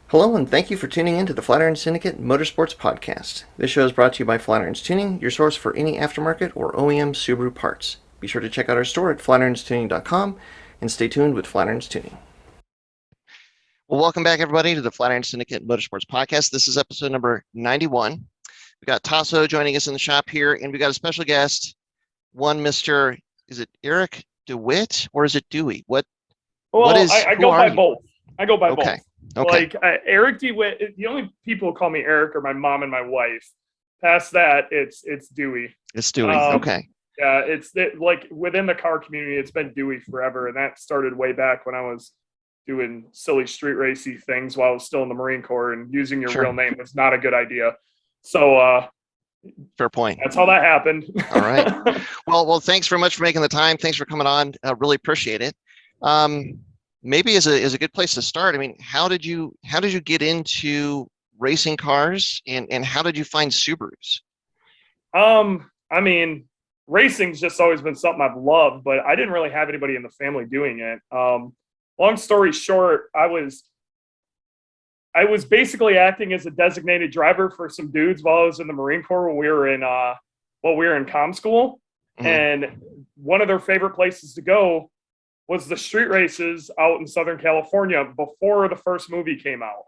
Hello, and thank you for tuning in to the Flatiron Syndicate Motorsports Podcast. This show is brought to you by Flatiron's Tuning, your source for any aftermarket or OEM Subaru parts. Be sure to check out our store at flatironstuning.com and stay tuned with Flatiron's Tuning. Well, welcome back, everybody, to the Flatiron Syndicate Motorsports Podcast. This is episode number 91. We got Tasso joining us in the shop here, and we got a special guest, one Mr. Is it Eric DeWitt or is it Dewey? What Well, is, I who go are by you? both. I go by Okay. both. Okay. Like Eric DeWitt, the only people who call me Eric are my mom and my wife. Past that, it's Dewey. It's Dewey. Okay. Yeah, like within the car community, it's been Dewey forever, and that started way back when I was doing silly street racy things while I was still in the Marine Corps, and using your Sure. real name was not a good idea. So Fair point. that's how that happened. All right. Well, thanks very much for making the time. Thanks for coming on. Really appreciate it. Maybe is a good place to start. I mean, how did you get into racing cars, and how did you find Subarus? I mean, racing's just always been something I've loved, but I didn't really have anybody in the family doing it. Long story short, I was basically acting as a designated driver for some dudes while I was in the Marine Corps when we were in comm school. Mhm. And one of their favorite places to go was the street races out in Southern California before the first movie came out.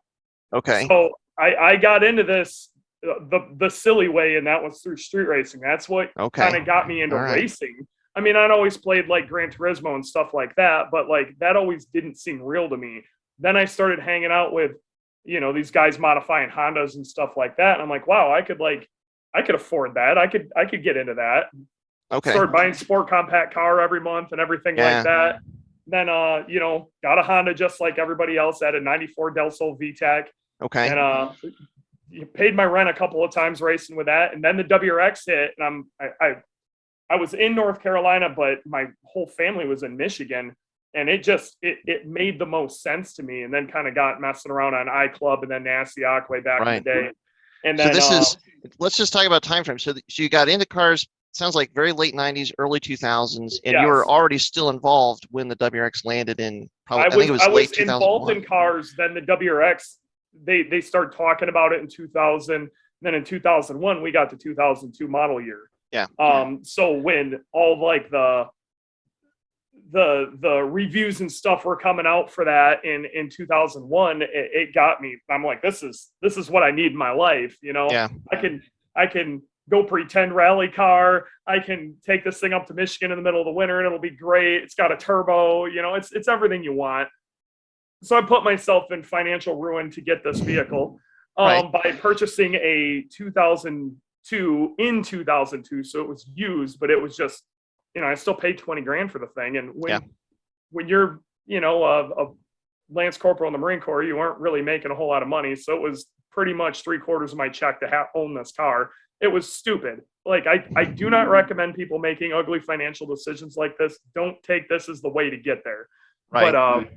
Okay. So I got into this the silly way, and that was through street racing. That's what Okay. kind of got me into All right. racing. I mean, I'd always played like Gran Turismo and stuff like that, but like that always didn't seem real to me. Then I started hanging out with, these guys modifying Hondas and stuff like that. And I'm like, wow, I could afford that. I could get into that. Okay. Started buying sport compact car every month and everything Yeah. like that. Then got a Honda just like everybody else. Had a 94 Del Sol VTEC. Okay. And you paid my rent a couple of times racing with that. And then the WRX hit, and I was in North Carolina, but my whole family was in Michigan, and it made the most sense to me. And then kind of got messing around on iClub and then Nasty way back in the day. And So then let's just talk about time frame. So you got into cars, sounds like very late 90s, early 2000s, and you were Yes. already still involved when the WRX landed in probably, I think it was I late was involved 2001. in cars. Then the WRX, they started talking about it in 2000. Then in 2001, we got the 2002 model year. Yeah. So when all like the reviews and stuff were coming out for that in 2001, it got me. I'm like, this is what I need in my life. Yeah. I can go pretend rally car. I can take this thing up to Michigan in the middle of the winter and it'll be great. It's got a turbo, it's everything you want. So I put myself in financial ruin to get this vehicle Right. by purchasing a 2002 in 2002. So it was used, but it was just, I still paid 20 grand for the thing. And when you're, a Lance Corporal in the Marine Corps, you weren't really making a whole lot of money. So it was pretty much 3/4 of my check to own this car. It was stupid. Like I do not recommend people making ugly financial decisions like this. Don't take this as the way to get there. Right. But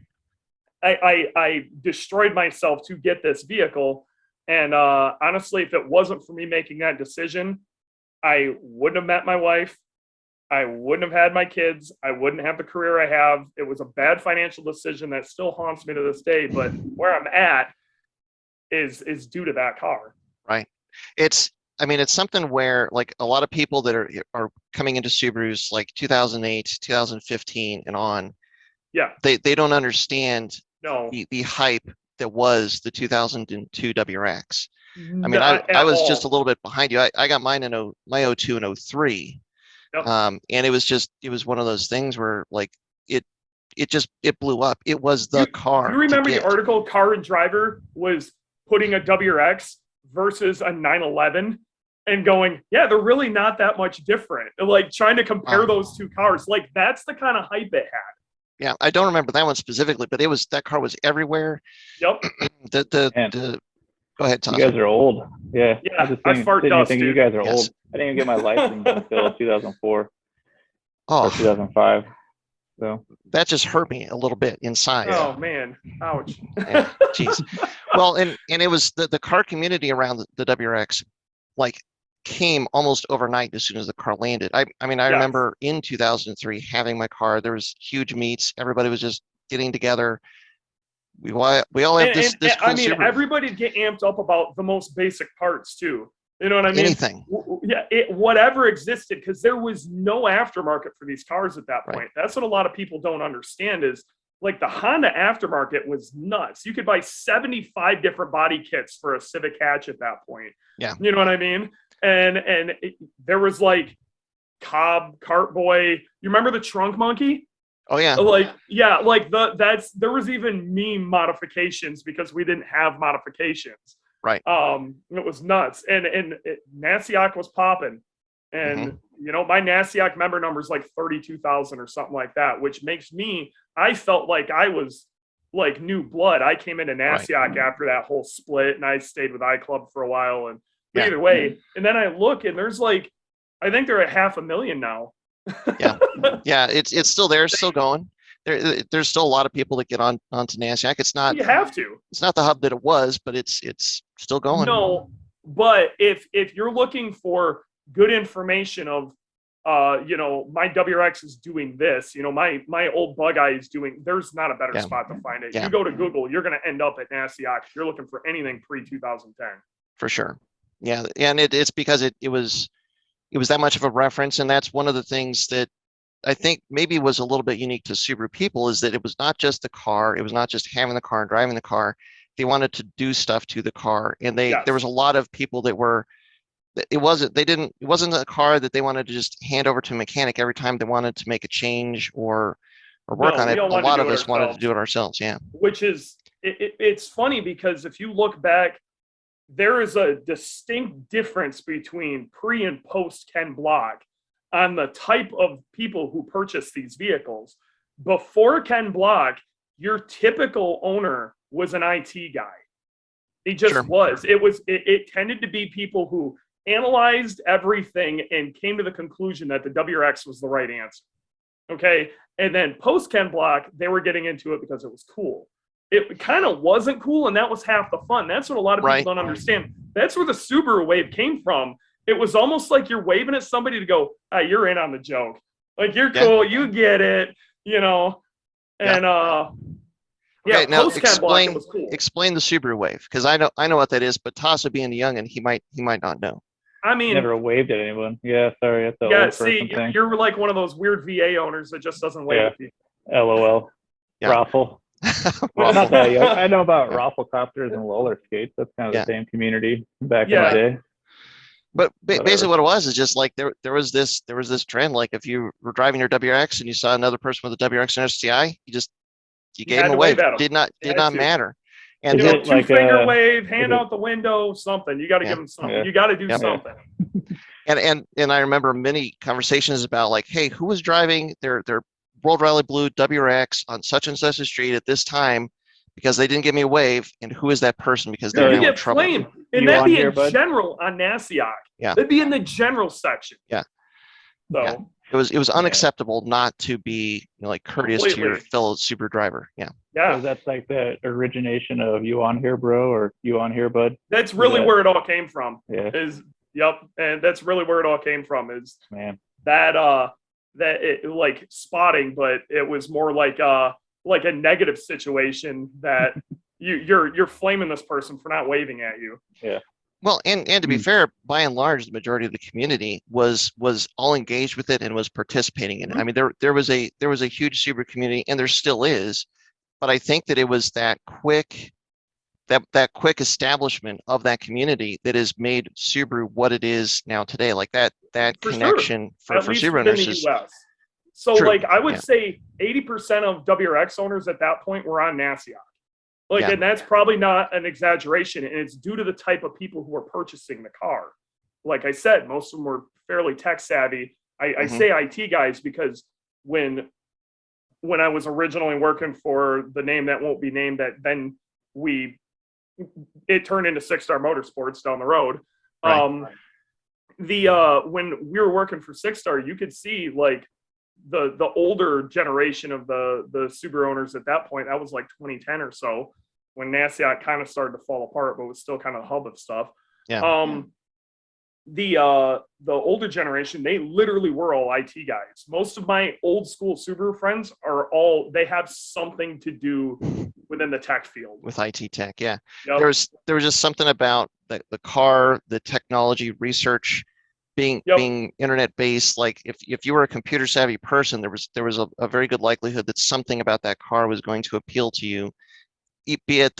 I destroyed myself to get this vehicle. And honestly, if it wasn't for me making that decision, I wouldn't have met my wife. I wouldn't have had my kids. I wouldn't have the career I have. It was a bad financial decision that still haunts me to this day. But where I'm at is due to that car. Right. It's something where like a lot of people that are coming into Subarus like 2008, 2015 and on, Yeah. they don't understand No. the hype that was the 2002 WRX. I mean, Not I at was all. just a little bit behind you. I got mine in my 02 and 03. Yep. And it was one of those things where like it blew up. It was the car. You remember to the get. article Car and Driver was putting a WRX versus a 911 and going, yeah, they're really not that much different. Like trying to compare those two cars. Like that's the kind of hype it had. Yeah, I don't remember that one specifically, but that car was everywhere. Yep. Go ahead, Tom. You guys are old. Yeah. Yeah, I fart sitting here dust, thinking you dude. guys are Yes. old. I didn't even get my license until 2004 or Oh, 2005. So that just hurt me a little bit inside. Oh man, ouch. Yeah, jeez. Well, and it was the car community around the WRX, like came almost overnight as soon as the car landed. I mean, I Yes. remember in 2003 having my car. There was huge meets. Everybody was just getting together. We all have this cool I mean, Subaru. everybody'd get amped up about the most basic parts too. You know what I mean? Anything. Yeah, whatever existed, because there was no aftermarket for these cars at that point. Right. That's what a lot of people don't understand is like the Honda aftermarket was nuts. You could buy 75 different body kits for a Civic hatch at that point. Yeah. You know what I mean? And there was like Cobb, Cart Boy. You remember the Trunk Monkey? Oh yeah. There was even meme modifications because we didn't have modifications. Right. It was nuts. And Nasiak was popping. And my Nasiak member number is like 32,000 or something like that, which makes me, I felt like I was like new blood. I came into Nasiak after that whole split, and I stayed with iClub for a while. And either way, and then I look and there's like, I think they're at 500,000 now. Yeah, it's still there, still going. There's still a lot of people that get onto Nasiak. It's not. You have to. It's not the hub that it was, but it's still going. No, but if you're looking for good information of, my WRX is doing this. My old Bug Eye is doing. There's not a better spot to find it. Yeah. You go to Google, you're going to end up at Nasiak. If you're looking for anything pre-2010. For sure. Yeah, and it's because it was that much of a reference, and that's one of the things that I think maybe was a little bit unique to Subaru people is that it was not just the car, it was not just having the car and driving the car. They wanted to do stuff to the car, and there was a lot of people that were. It wasn't a car that they wanted to just hand over to a mechanic every time they wanted to make a change or work on it. A lot of us wanted to do it ourselves. Yeah. Which is it's funny because if you look back, there is a distinct difference between pre and post Ken Block on the type of people who purchase these vehicles. Before Ken Block, your typical owner was an IT guy. He just was. It tended to be people who analyzed everything and came to the conclusion that the WRX was the right answer. Okay. And then post Ken Block, they were getting into it because it was cool. It kind of wasn't cool, and that was half the fun. That's what a lot of people don't understand. That's where the Subaru wave came from. It was almost like you're waving at somebody to go, hey, you're in on the joke. Like, you're cool, you get it, And now explain it was cool. Explain the Subaru wave, because I know what that is, but Tasso being a youngin, he might not know. I mean, never waved at anyone. Yeah, sorry, that's the old person thing. You're like one of those weird VA owners that just doesn't wave at people. LOL. Yeah. Raffle. Well, not that young. I know about raffle copters and roller skates. That's kind of the same community back in the day. But basically what it was is just like there was this trend. Like if you were driving your WRX and you saw another person with a WRX and STI, you gave them a wave. Did not matter. And two-finger wave, hand out the window, something. You got to give them something. Yeah. You got to do something. And I remember many conversations about like, hey, who was driving their World Rally Blue WRX on such and such a street at this time because they didn't give me a wave, and who is that person because they're in trouble. Flame. And that'd be in general on Nasiak. Yeah. That'd be in the general section. Yeah. So yeah. It was unacceptable not to be like courteous to your fellow Subaru driver. Yeah. Yeah. So that's like the origination of "you on here, bro," or "you on here, bud." That's really where it all came from. Yeah. And that's really where it all came from. Is that it like spotting, but it was more like a negative situation that you're flaming this person for not waving at you. Yeah. Well, and to be fair, by and large, the majority of the community was all engaged with it and was participating in it. I mean, there was a huge Subaru community, and there still is, but I think that it was that quick establishment of that community that has made Subaru what it is now today. Like that connection for Subaru owners is. So true. Like I would say 80% of WRX owners at that point were on Nasiak. And that's probably not an exaggeration. And it's due to the type of people who are purchasing the car. Like I said, most of them were fairly tech savvy. I say IT guys because when I was originally working for the name that won't be named, that then it turned into Six Star Motorsports down the road. Right. When we were working for Six Star, you could see like the older generation of the Subaru owners at that point. That was like 2010 or so, when Nasiak kind of started to fall apart, but was still kind of the hub of stuff. Yeah. The older generation, they literally were all IT guys. Most of my old school Subaru friends they have something to do within the tech field. With IT tech, yeah. Yep. There was just something about the car, the technology research being internet based. Like if you were a computer savvy person, there was a very good likelihood that something about that car was going to appeal to you, be it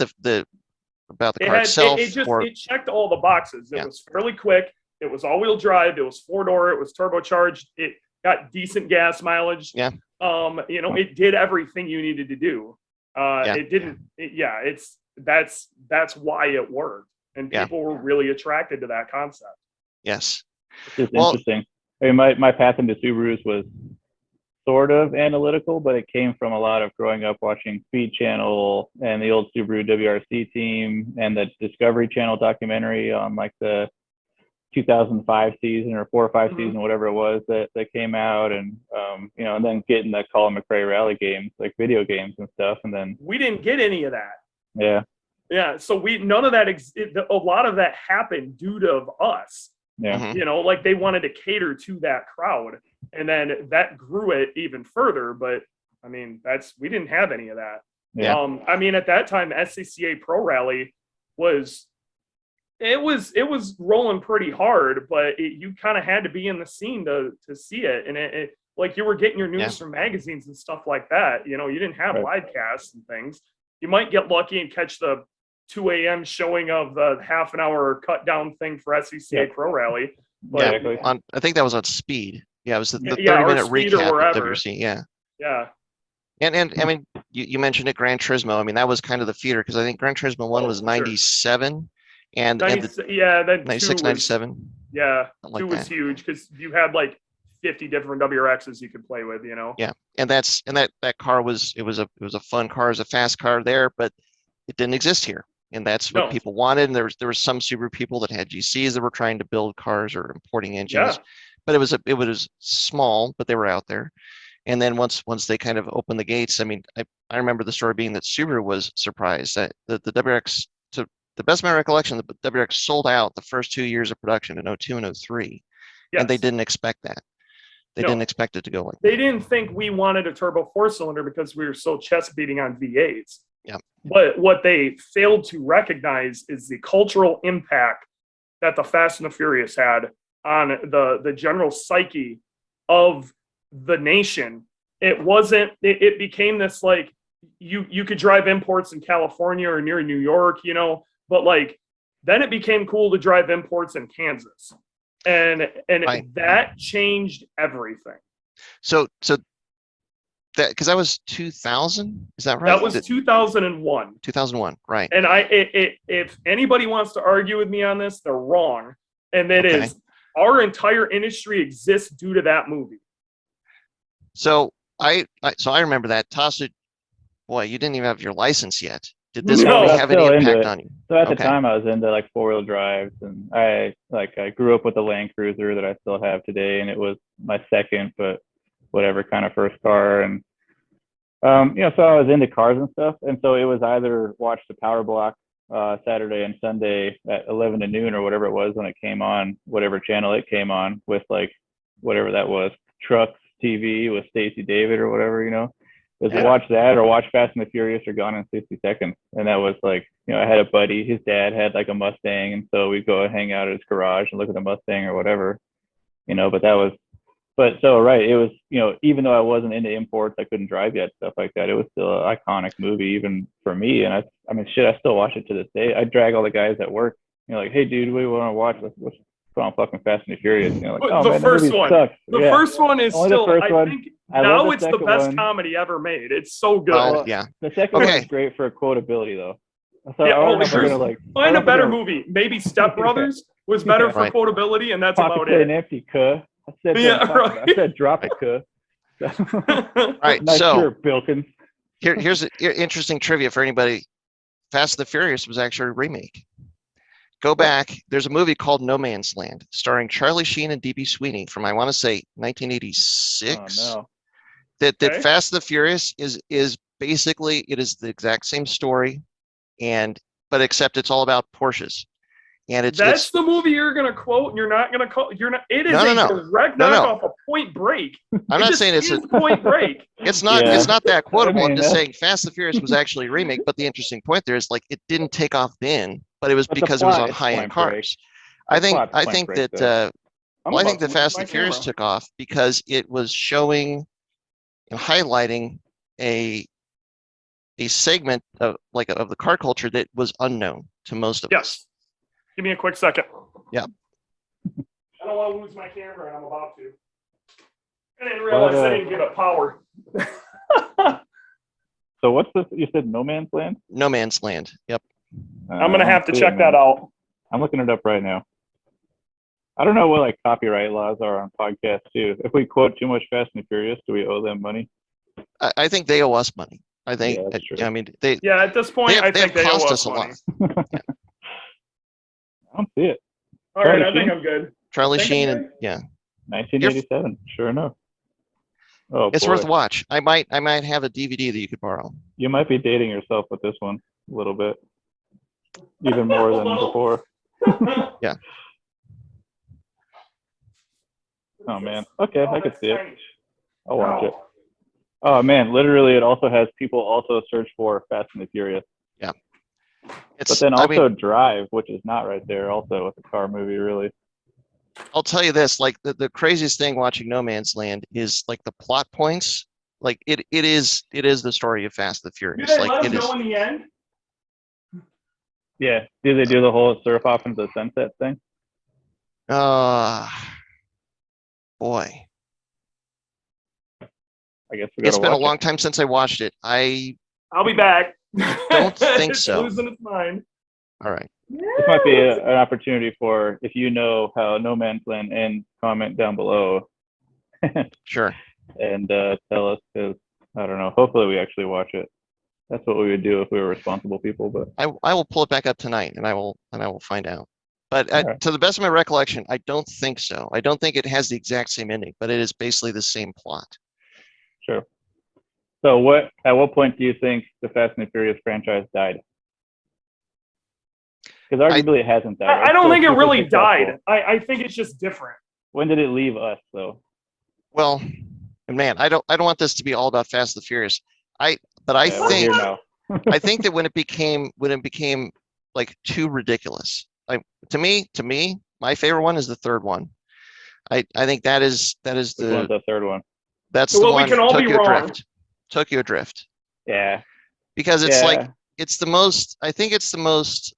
about the car itself, it checked all the boxes. It was fairly quick. It was all-wheel drive. It was 4-door. It was turbocharged. It got decent gas mileage. Yeah. It did everything you needed to do. It didn't. That's why it worked, and people were really attracted to that concept. Yes. It's interesting. I mean, my path into Subarus was sort of analytical, but it came from a lot of growing up watching Speed Channel and the old Subaru WRC team and the Discovery Channel documentary on like the 2005 season or 4 or 5 season, whatever it was that came out, and and then getting the Colin McRae rally games, like video games and stuff, and then we didn't get any of that. Yeah. So none of that. A lot of that happened due to us. Yeah. Like they wanted to cater to that crowd, and then that grew it even further. But I mean, we didn't have any of that. Yeah. I mean, at that time, SCCA Pro Rally was rolling pretty hard, but you kind of had to be in the scene to see it, and it like you were getting your news from magazines and stuff like that. You didn't have live casts and things. You might get lucky and catch the 2 a.m. showing of the half an hour cut down thing for SCCA Pro Rally. But, I think that was on Speed. Yeah, it was the 30-minute recap of WRC. Yeah. And I mean, you mentioned it, Gran Turismo. I mean, that was kind of the feeder, because I think Gran Turismo 1 was 97. And 96, 97. Yeah, like 2 was huge because you had like 50 different WRXs you could play with, Yeah, and that car was a fun car, it was a fast car there, but it didn't exist here, and that's what people wanted. And there was some Subaru people that had GCs that were trying to build cars or importing engines, but it was small, but they were out there. And then once they kind of opened the gates, I mean, I remember the story being that Subaru was surprised that the WRX, to the best of my recollection, the WRX sold out the first 2 years of production in 02 and 03. And they didn't expect that. They didn't expect it to go like that. They didn't think we wanted a turbo 4-cylinder because we were so chest beating on V8s. Yeah. But what they failed to recognize is the cultural impact that the Fast and the Furious had on the general psyche of the nation. It became this like you could drive imports in California or near New York, but like then it became cool to drive imports in Kansas. And that changed everything. So that, because that was 2000, is that right? That was 2001. 2001, right? And if anybody wants to argue with me on this, they're wrong. And that is, our entire industry exists due to that movie. So I remember that. Tasso, boy, you didn't even have your license yet. Did this movie have any impact on you? So at the time, I was into like 4-wheel drives, and I grew up with a Land Cruiser that I still have today, and it was my second, but whatever, kind of first car. And so I was into cars and stuff, and so it was either watch the Power Block Saturday and Sunday at 11 to noon or whatever it was when it came on, whatever channel it came on with, like whatever that was, Trucks TV with Stacey David or whatever, watch that or watch Fast and the Furious or Gone in 60 Seconds. And that was like, I had a buddy, his dad had like a Mustang, and so we'd go and hang out at his garage and look at the Mustang or whatever, it was, even though I wasn't into imports, I couldn't drive yet, stuff like that, it was still an iconic movie even for me. And I still watch it to this day. I drag all the guys at work, like, hey dude, we want to watch, let's put on fucking Fast and the Furious. The first one sucks. First one is still, I think now it's the best comedy ever made. It's so good. Well, yeah. The second one is great for quotability though. So find a better movie. Maybe Step Brothers was better for quotability, and that's about it. Empty, I said drop it, All right, not so sure, Bilkins. Here's an interesting trivia for anybody. Fast and the Furious was actually a remake. Go back. There's a movie called No Man's Land, starring Charlie Sheen and D.B. Sweeney from, I want to say, 1986. Oh, no. That Fast and the Furious is basically, it is the exact same story, but except it's all about Porsches. and That's the movie you're gonna quote, and you're not gonna call. You're not. It is a direct knockoff of Point Break. I'm not saying it's a Point Break. It's not. It's not that quotable. I'm just saying Fast and Furious was actually a remake. But the interesting point there is like it didn't take off then, but it was because it was on high-end cars. I think that Fast and Furious took off because it was showing and highlighting a segment of the car culture that was unknown to most of us. Give me a quick second. Yeah. I don't want to lose my camera, and I'm about to. I didn't realize I didn't get a power. So what's this? You said No Man's Land? No Man's Land. Yep. I'm gonna have to check that out. I'm looking it up right now. I don't know what like copyright laws are on podcasts too. If we quote too much Fast and Furious, do we owe them money? I think they owe us money. I think. I mean, they. Yeah, at this point, I think they cost owe us a lot. I don't see it. All right, I think I'm good. Charlie Sheen and 1987. Sure enough. Oh, it's worth a watch. I might have a DVD that you could borrow. You might be dating yourself with this one a little bit, even more than before. Yeah. Oh man. Okay, I could see it. I'll watch it. Oh man, literally, it also has people also search for Fast and the Furious. Yeah. But then also Drive, which is not right there. Also, with a car movie, really. I'll tell you this: like the craziest thing watching No Man's Land is like the plot points. Like it is the story of Fast and the Furious. Do they like let it him is. know in the end? Yeah. Do they do the whole surf off into the sunset thing? Boy. I guess it's been a long time since I watched it. I'll be back. Don't think so. Losing its mind. All right. This might be an opportunity for, if you know how No Man's Land ends, comment down below. Sure. And tell us, because I don't know. Hopefully we actually watch it. That's what we would do if we were responsible people. But I will pull it back up tonight, and I will find out. But to the best of my recollection, I don't think so. I don't think it has the exact same ending, but it is basically the same plot. Sure. So at what point do you think the Fast and the Furious franchise died? Because arguably it hasn't died. I don't think it really died. I think it's just different. When did it leave us, though? Well, man, I don't want this to be all about Fast and the Furious. I think that when it became like too ridiculous. To me, my favorite one is the third one. I think that is Which one's the third one? That's the one. We can all be wrong. Tokyo Drift. Yeah. Because it's like it's the most. I think it's the most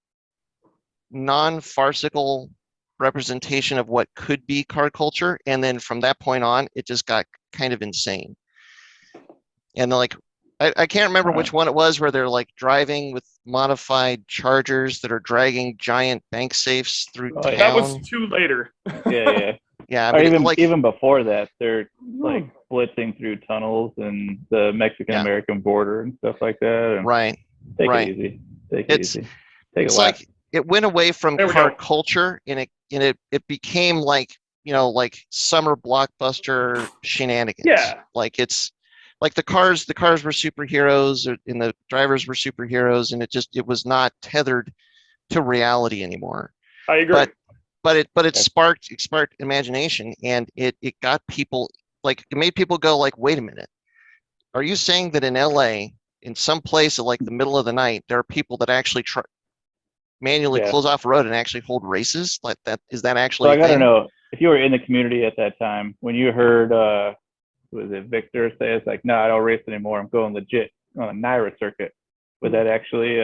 non-farcical representation of what could be car culture, and then from that point on, it just got kind of insane. And like, I can't remember which one it was where they're like driving with modified Chargers that are dragging giant bank safes through town. That was too later. Yeah. Yeah, I mean, even before that, they're like blitzing through tunnels and the Mexican-American border and stuff like that. And right. Take it easy. Take it easy. It's like it went away from car culture, and it became like like summer blockbuster shenanigans. Yeah. Like it's like the cars were superheroes, and the drivers were superheroes, and it was not tethered to reality anymore. I agree. But it sparked imagination, and it got people, like, it made people go like, wait a minute, are you saying that in LA, in some place at like the middle of the night, there are people that actually manually close off a road and actually hold races like that? Is that actually? So I gotta know, if you were in the community at that time, when you heard was it Victor say it's like, no, I don't race anymore, I'm going legit on a Naira circuit. Was that actually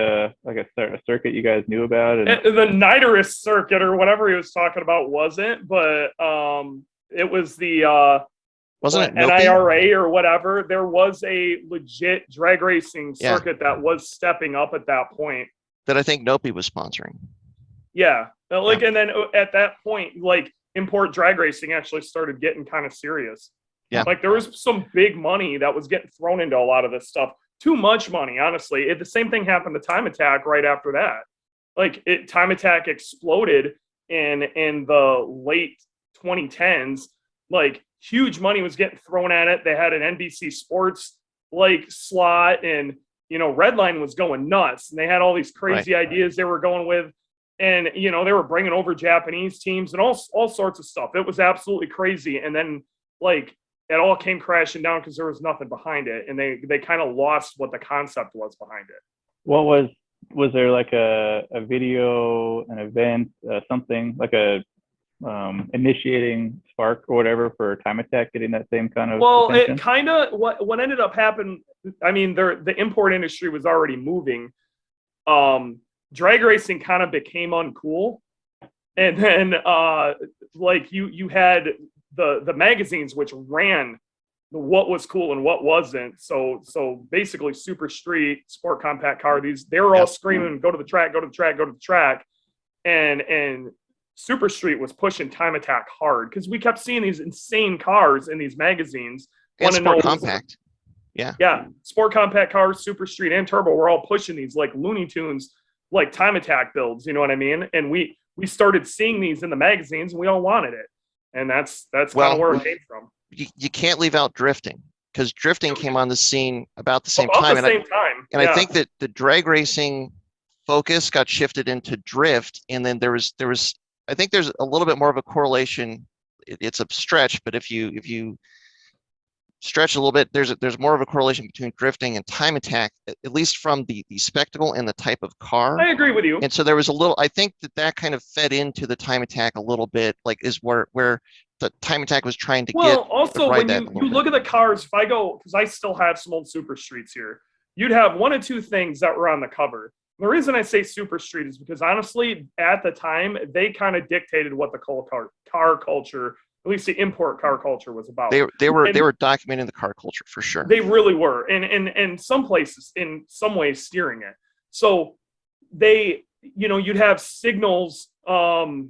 like a circuit you guys knew about? And the Nitrous circuit or whatever he was talking about wasn't, but it was the wasn't it NIRA or whatever. There was a legit drag racing circuit that was stepping up at that point. That I think Nopi was sponsoring. Yeah, and then at that point, like import drag racing actually started getting kind of serious. Yeah, like there was some big money that was getting thrown into a lot of this stuff. Too much money, honestly. The same thing happened to Time Attack right after that. Like Time Attack exploded in the late 2010s. Like huge money was getting thrown at it. They had an NBC Sports like slot, and Redline was going nuts. And they had all these crazy ideas they were going with. and you know, they were bringing over Japanese teams and all sorts of stuff. It was absolutely crazy. And then like it all came crashing down because there was nothing behind it, and they kind of lost what the concept was behind it. What was there like a video, an event, something like a initiating spark or whatever for Time Attack getting that same kind of Well, attention? it kind of what ended up happening. I mean, the import industry was already moving. Drag racing kind of became uncool, and then like you had the magazines which ran what was cool and what wasn't. So basically, Super Street, Sport Compact Car, they were all screaming, "Go to the track, go to the track, go to the track," and Super Street was pushing Time Attack hard because we kept seeing these insane cars in these magazines. And Sport Compact. Yeah. Sport Compact Cars, Super Street, and Turbo were all pushing these like Looney Tunes, like Time Attack builds, you know what I mean? And we started seeing these in the magazines, and we all wanted it. And that's kind of where it came from. You can't leave out drifting, because drifting came on the scene about the same About time. the same time. And I think that the drag racing focus got shifted into drift, and then there was I think there's a little bit more of a correlation. It's a stretch, but if you stretch a little bit, there's more of a correlation between drifting and Time Attack, at least from the spectacle and the type of car. I agree with you. And so there was a little, I think that kind of fed into the Time Attack a little bit, like is where the Time Attack was trying to get. Well, also when you look bit. at the cars, if I go, because I still have some old Super Streets here, you'd have one of two things that were on the cover. The reason I say Super Street is because honestly, at the time, they kind of dictated what the car culture, at least the import car culture, was about. They were documenting the car culture for sure. They really were, and some places, in some ways, steering it. So they, you know, you'd have signals, like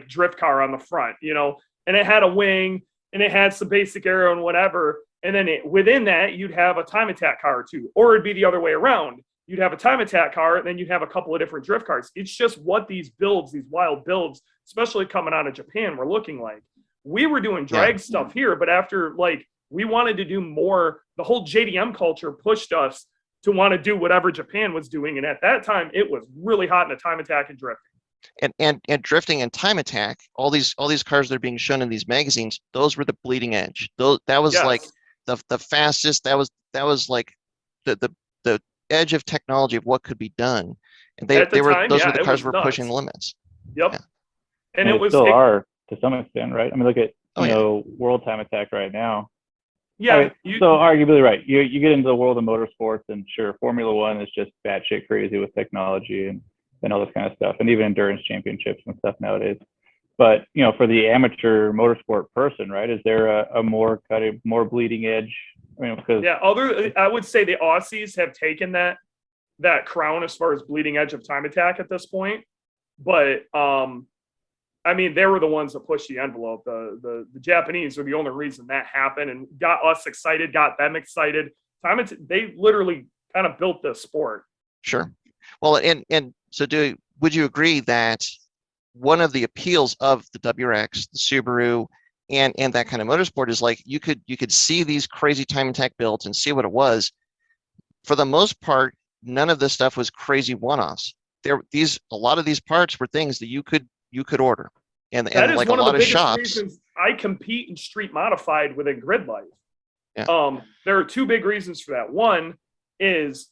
drift car on the front, you know, and it had a wing and it had some basic aero and whatever. And then within that, you'd have a Time Attack car or two, or it'd be the other way around. You'd have a Time Attack car, and then you'd have a couple of different drift cars. It's just what these wild builds, especially coming out of Japan, were looking like. We were doing drag stuff here, but after, like, we wanted to do more, the whole JDM culture pushed us to want to do whatever Japan was doing. And at that time, it was really hot in the Time Attack and drifting. And drifting and Time Attack, all these cars that are being shown in these magazines, those were the bleeding edge. That was like the fastest. That was like the edge of technology of what could be done. And those were the cars were pushing the limits. Yep. Yeah. And it was still are to some extent, right? I mean, look at World Time Attack right now. Yeah. I mean, so arguably right. You get into the world of motorsports, and sure, Formula One is just batshit crazy with technology and all this kind of stuff, and even endurance championships and stuff nowadays. But you know, for the amateur motorsport person, right? Is there a more bleeding edge? I mean, because I would say the Aussies have taken that crown as far as bleeding edge of Time Attack at this point. But I mean, they were the ones that pushed the envelope. The Japanese were the only reason that happened and got us excited, got them excited. They literally kind of built the sport. Sure. Well, and so would you agree that one of the appeals of the WRX, the Subaru, and that kind of motorsport is like you could see these crazy Time Attack builds and see what it was. For the most part, none of this stuff was crazy one-offs. A lot of these parts were things that you could order, and like a lot of shops. Reasons I compete in street modified within Gridlife. Yeah. There are two big reasons for that. One is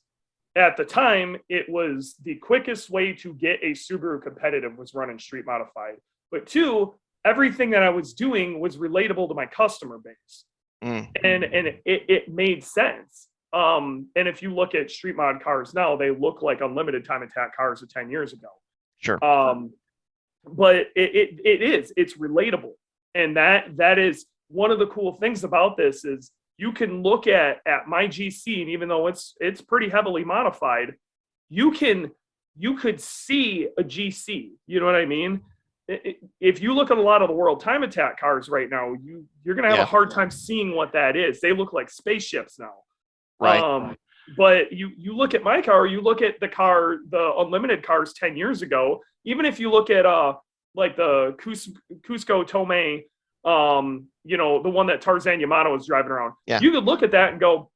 at the time it was the quickest way to get a Subaru competitive was running street modified. But two, everything that I was doing was relatable to my customer base, and it made sense. And if you look at street mod cars now, they look like unlimited Time Attack cars of 10 years ago. Sure. But it's relatable. And that is one of the cool things about this is you can look at my GC, and even though it's pretty heavily modified, you could see a GC. You know what I mean? If you look at a lot of the World Time Attack cars right now, you're going to have a hard time seeing what that is. They look like spaceships now. Right. But you look at my car, you look at the unlimited cars 10 years ago, even if you look at like the Cusco Tomei, you know, the one that Tarzan Yamato was driving around, you could look at that and go,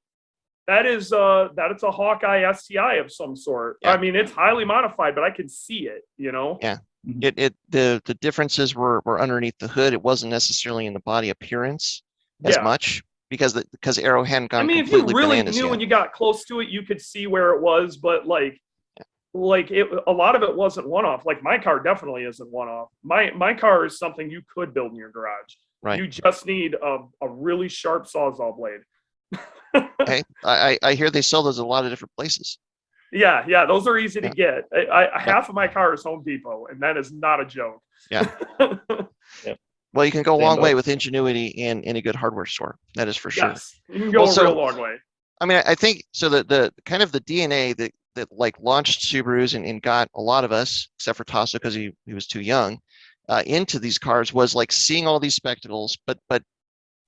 that is a Hawkeye STI of some sort. Yeah. I mean, it's highly modified, but I can see it, you know? Yeah. The differences were underneath the hood. It wasn't necessarily in the body appearance as much because Arrow hadn't gone I mean, if you completely really bananas knew yet. when you got close to it, you could see where it was, but a lot of it wasn't one-off. Like my car definitely isn't one-off. My car is something you could build in your garage. Right. You just need a really sharp Sawzall blade. Okay. I hear they sell those at a lot of different places. Yeah, those are easy to get. Half of my car is Home Depot, and that is not a joke. Yeah. Yep. Well, you can go a long Sandbox. way with ingenuity and in a good hardware store. That is for sure. Yes, you can go Well, a real long way. I mean, I think so. The kind of the DNA that like launched Subarus and got a lot of us, except for Tasso because he was too young, into these cars was like seeing all these spectacles, but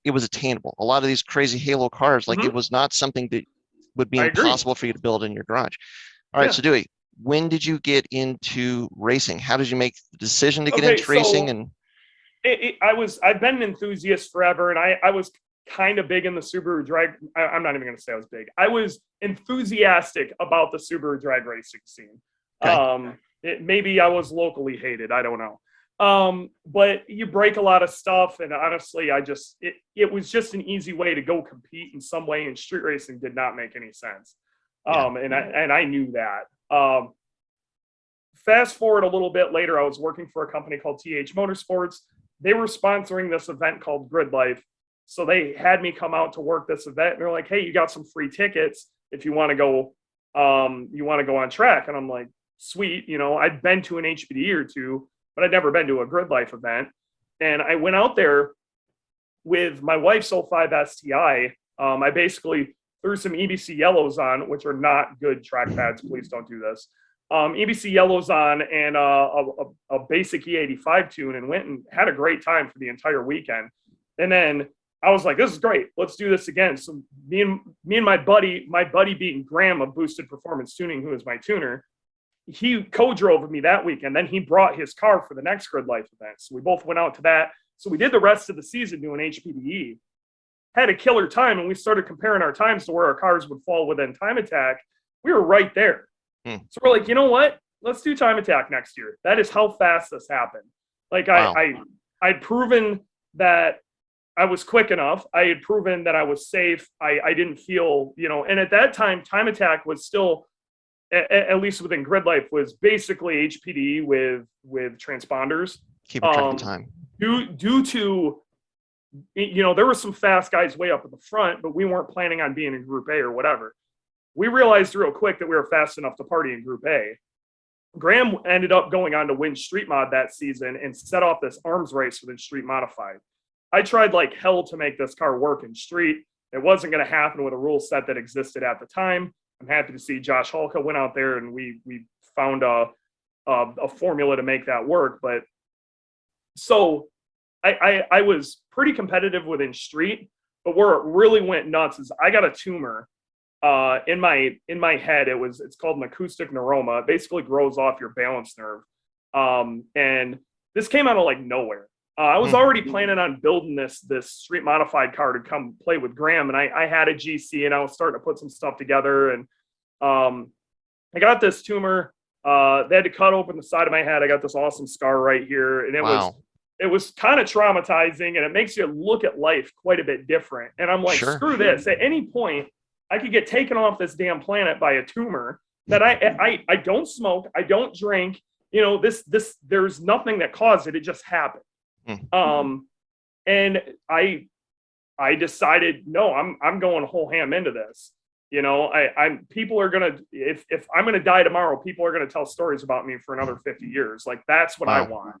it was attainable. A lot of these crazy Halo cars, like it was not something that would be impossible for you to build in your garage. All right, so Dewey, when did you get into racing? How did you make the decision to get into racing? And I've been an enthusiast forever, and I was kind of big in the Subaru drag. I'm not even going to say I was big. I was enthusiastic about the Subaru drag racing scene. Okay. Maybe I was locally hated. I don't know. But you break a lot of stuff, and honestly, it was just an easy way to go compete in some way, and street racing did not make any sense. And I knew that. Fast forward a little bit later, I was working for a company called TH Motorsports. They were sponsoring this event called Gridlife. So they had me come out to work this event, and they're like, "Hey, you got some free tickets if you want to go. You want to go on track?" And I'm like, "Sweet." You know, I'd been to an HPD or two, but I'd never been to a Gridlife event. And I went out there with my wife's 05 STI. I basically threw some EBC yellows on, which are not good track pads. Please don't do this. EBC yellows on and a basic E85 tune, and went and had a great time for the entire weekend. And then I was like, "This is great. Let's do this again." So me and my buddy being Graham of Boosted Performance Tuning, who is my tuner, he co-drove with me that weekend. Then he brought his car for the next Gridlife event. So we both went out to that. So we did the rest of the season doing HPDE. Had a killer time, and we started comparing our times to where our cars would fall within Time Attack. We were right there. So we're like, you know what? Let's do Time Attack next year. That is how fast this happened. Like wow. I'd proven that I was quick enough. I had proven that I was safe. I didn't feel, and at that time, Time Attack was still, at least within Gridlife, was basically HPD with transponders. Keep track of time. Due to, there were some fast guys way up at the front, but we weren't planning on being in Group A or whatever. We realized real quick that we were fast enough to party in Group A. Graham ended up going on to win Street Mod that season and set off this arms race within Street Modified. I tried like hell to make this car work in Street. It wasn't going to happen with a rule set that existed at the time. I'm happy to see Josh Hulka went out there and we found a formula to make that work. But so I was pretty competitive within Street, but where it really went nuts is I got a tumor in my head. It's called an acoustic neuroma. It basically grows off your balance nerve. And this came out of like nowhere. I was already planning on building this Street Modified car to come play with Graham, and I had a GC, and I was starting to put some stuff together, and I got this tumor. They had to cut open the side of my head. I got this awesome scar right here, and it was kind of traumatizing, and it makes you look at life quite a bit different. And I'm like, screw this. At any point, I could get taken off this damn planet by a tumor that I don't smoke, I don't drink. There's nothing that caused it. It just happened. And I decided, no, I'm going whole ham into this. People are gonna, if I'm gonna die tomorrow, people are gonna tell stories about me for another 50 years. Like that's what I want.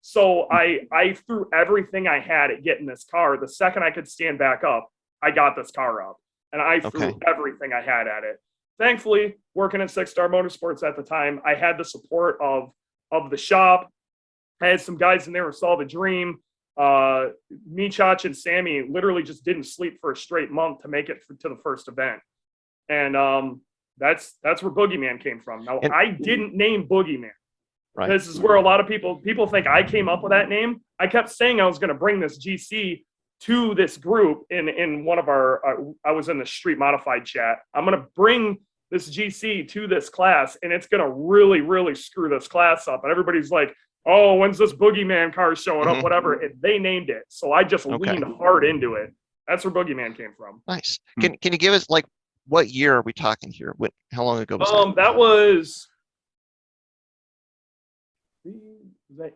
So I threw everything I had at getting this car. The second I could stand back up, I got this car up, and I threw everything I had at it. Thankfully, working at 6-Star Motorsports at the time, I had the support of the shop. I had some guys in there who saw the dream. Me, Chach, and Sammy literally just didn't sleep for a straight month to make it to the first event. And that's where Boogeyman came from. Now, I didn't name Boogeyman. Right. This is where a lot of people think I came up with that name. I kept saying I was going to bring this GC to this group in one of I was in the street modified chat. I'm going to bring this GC to this class, and it's going to really, really screw this class up. And everybody's like, oh, when's this Boogeyman car showing up, whatever. And they named it. So I just leaned hard into it. That's where Boogeyman came from. Nice. Can you give us, like, what year are we talking here? How long ago was that? That was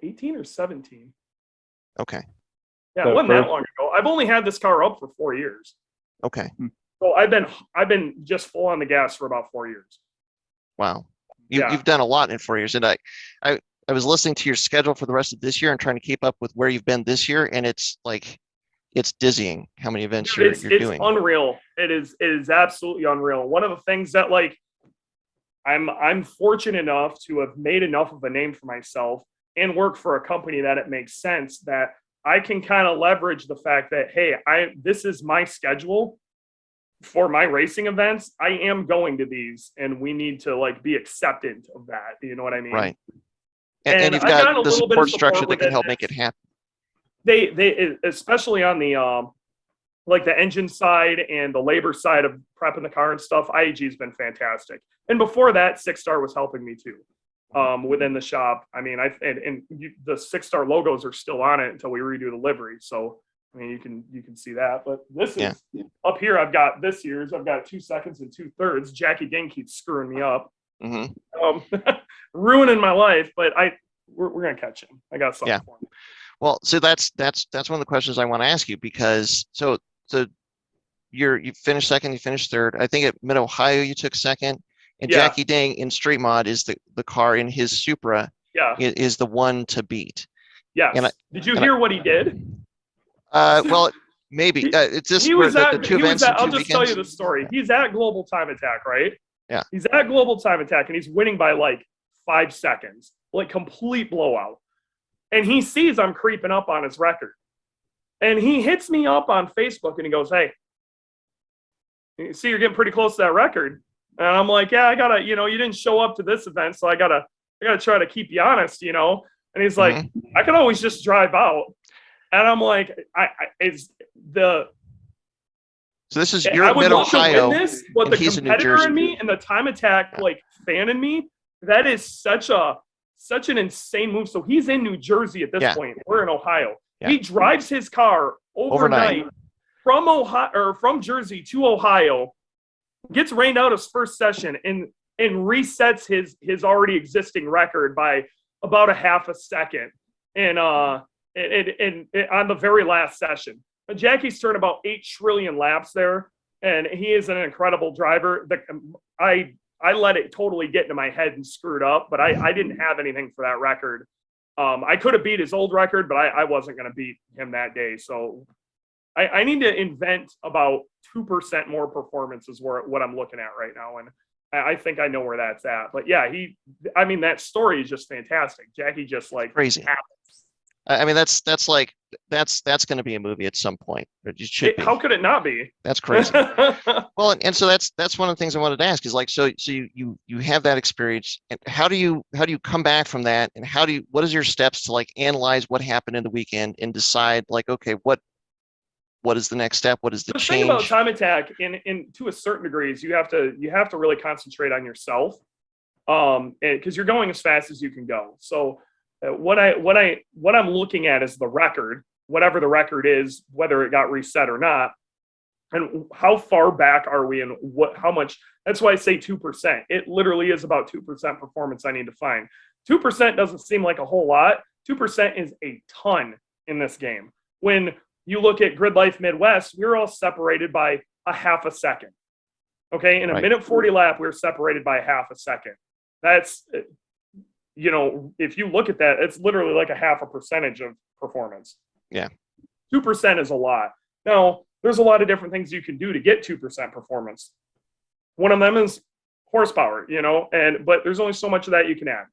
18 or 17? Okay. Yeah, So it wasn't that long ago. I've only had this car up for 4 years. Okay. So I've been just full on the gas for about 4 years. Wow. You've done a lot in 4 years. And I was listening to your schedule for the rest of this year and trying to keep up with where you've been this year. And it's like, it's dizzying how many events you're doing. It's unreal. It is absolutely unreal. One of the things that, like, I'm fortunate enough to have made enough of a name for myself and work for a company that it makes sense that I can kind of leverage the fact that, hey, this is my schedule for my racing events. I am going to these, and we need to, like, be acceptant of that. You know what I mean? Right. And you've got the support structure that can help make it happen. They especially on the like the engine side and the labor side of prepping the car and stuff, IAG's been fantastic. And before that, Six Star was helping me too. Within the shop. I mean, the Six Star logos are still on it until we redo the livery. So, I mean, you can see that. But this is up here. I've got 2 seconds and 2/3. Jackie Ding keeps screwing me up, ruining my life. But we're gonna catch him. I got something for him. Well, so that's one of the questions I want to ask you, because so you finished second, you finished third. I think at Mid Ohio you took second. And Jackie Ding in Street Mod is the car in his Supra. Is the one to beat. Yes. Did you hear what he did? Well, maybe it's just the two events. I'll just tell you the story. He's at Global Time Attack, right? Yeah. He's at Global Time Attack, and he's winning by like 5 seconds, like complete blowout. And he sees I'm creeping up on his record, and he hits me up on Facebook, and he goes, "Hey, you see, you're getting pretty close to that record." And I'm like, yeah, I gotta, you didn't show up to this event, so I gotta try to keep you honest, And he's like, I could always just drive out. And I'm like, So this is your Mid Ohio, but the competitor in me and the Time Attack like fan in me, that is such an insane move. So he's in New Jersey at this point. We're in Ohio. Yeah. He drives his car overnight from Ohio or from Jersey to Ohio. Gets rained out his first session and resets his already existing record by about a half a second, and on the very last session. Jackie's turned about 8 trillion laps there, and he is an incredible driver. I let it totally get into my head and screwed up, but I didn't have anything for that record. I could have beat his old record, but I wasn't going to beat him that day. So I need to invent about 2% more performance is what I'm looking at right now. And I think I know where that's at. But yeah, that story is just fantastic. Jackie just like crazy. Happens. I mean, that's going to be a movie at some point. It should be. How could it not be? That's crazy. Well, and so that's one of the things I wanted to ask is like, so you have that experience, and how do you come back from that, and what is your steps to like analyze what happened in the weekend and decide like, okay, what is the next step? What is the change? The thing about Time Attack, in to a certain degree, is you have to really concentrate on yourself, because you're going as fast as you can go. So what I'm looking at is the record, whatever the record is, whether it got reset or not, and how far back are we, and how much. That's why I say 2%. It literally is about 2% performance I need to find. 2% doesn't seem like a whole lot. 2% is a ton in this game. When you look at Gridlife Midwest, we're all separated by a half a second. Okay, in a minute 40 lap, we're separated by a half a second. That's, if you look at that, it's literally like a half a percentage of performance. Yeah. 2% is a lot. Now, there's a lot of different things you can do to get 2% performance. One of them is horsepower, but there's only so much of that you can add.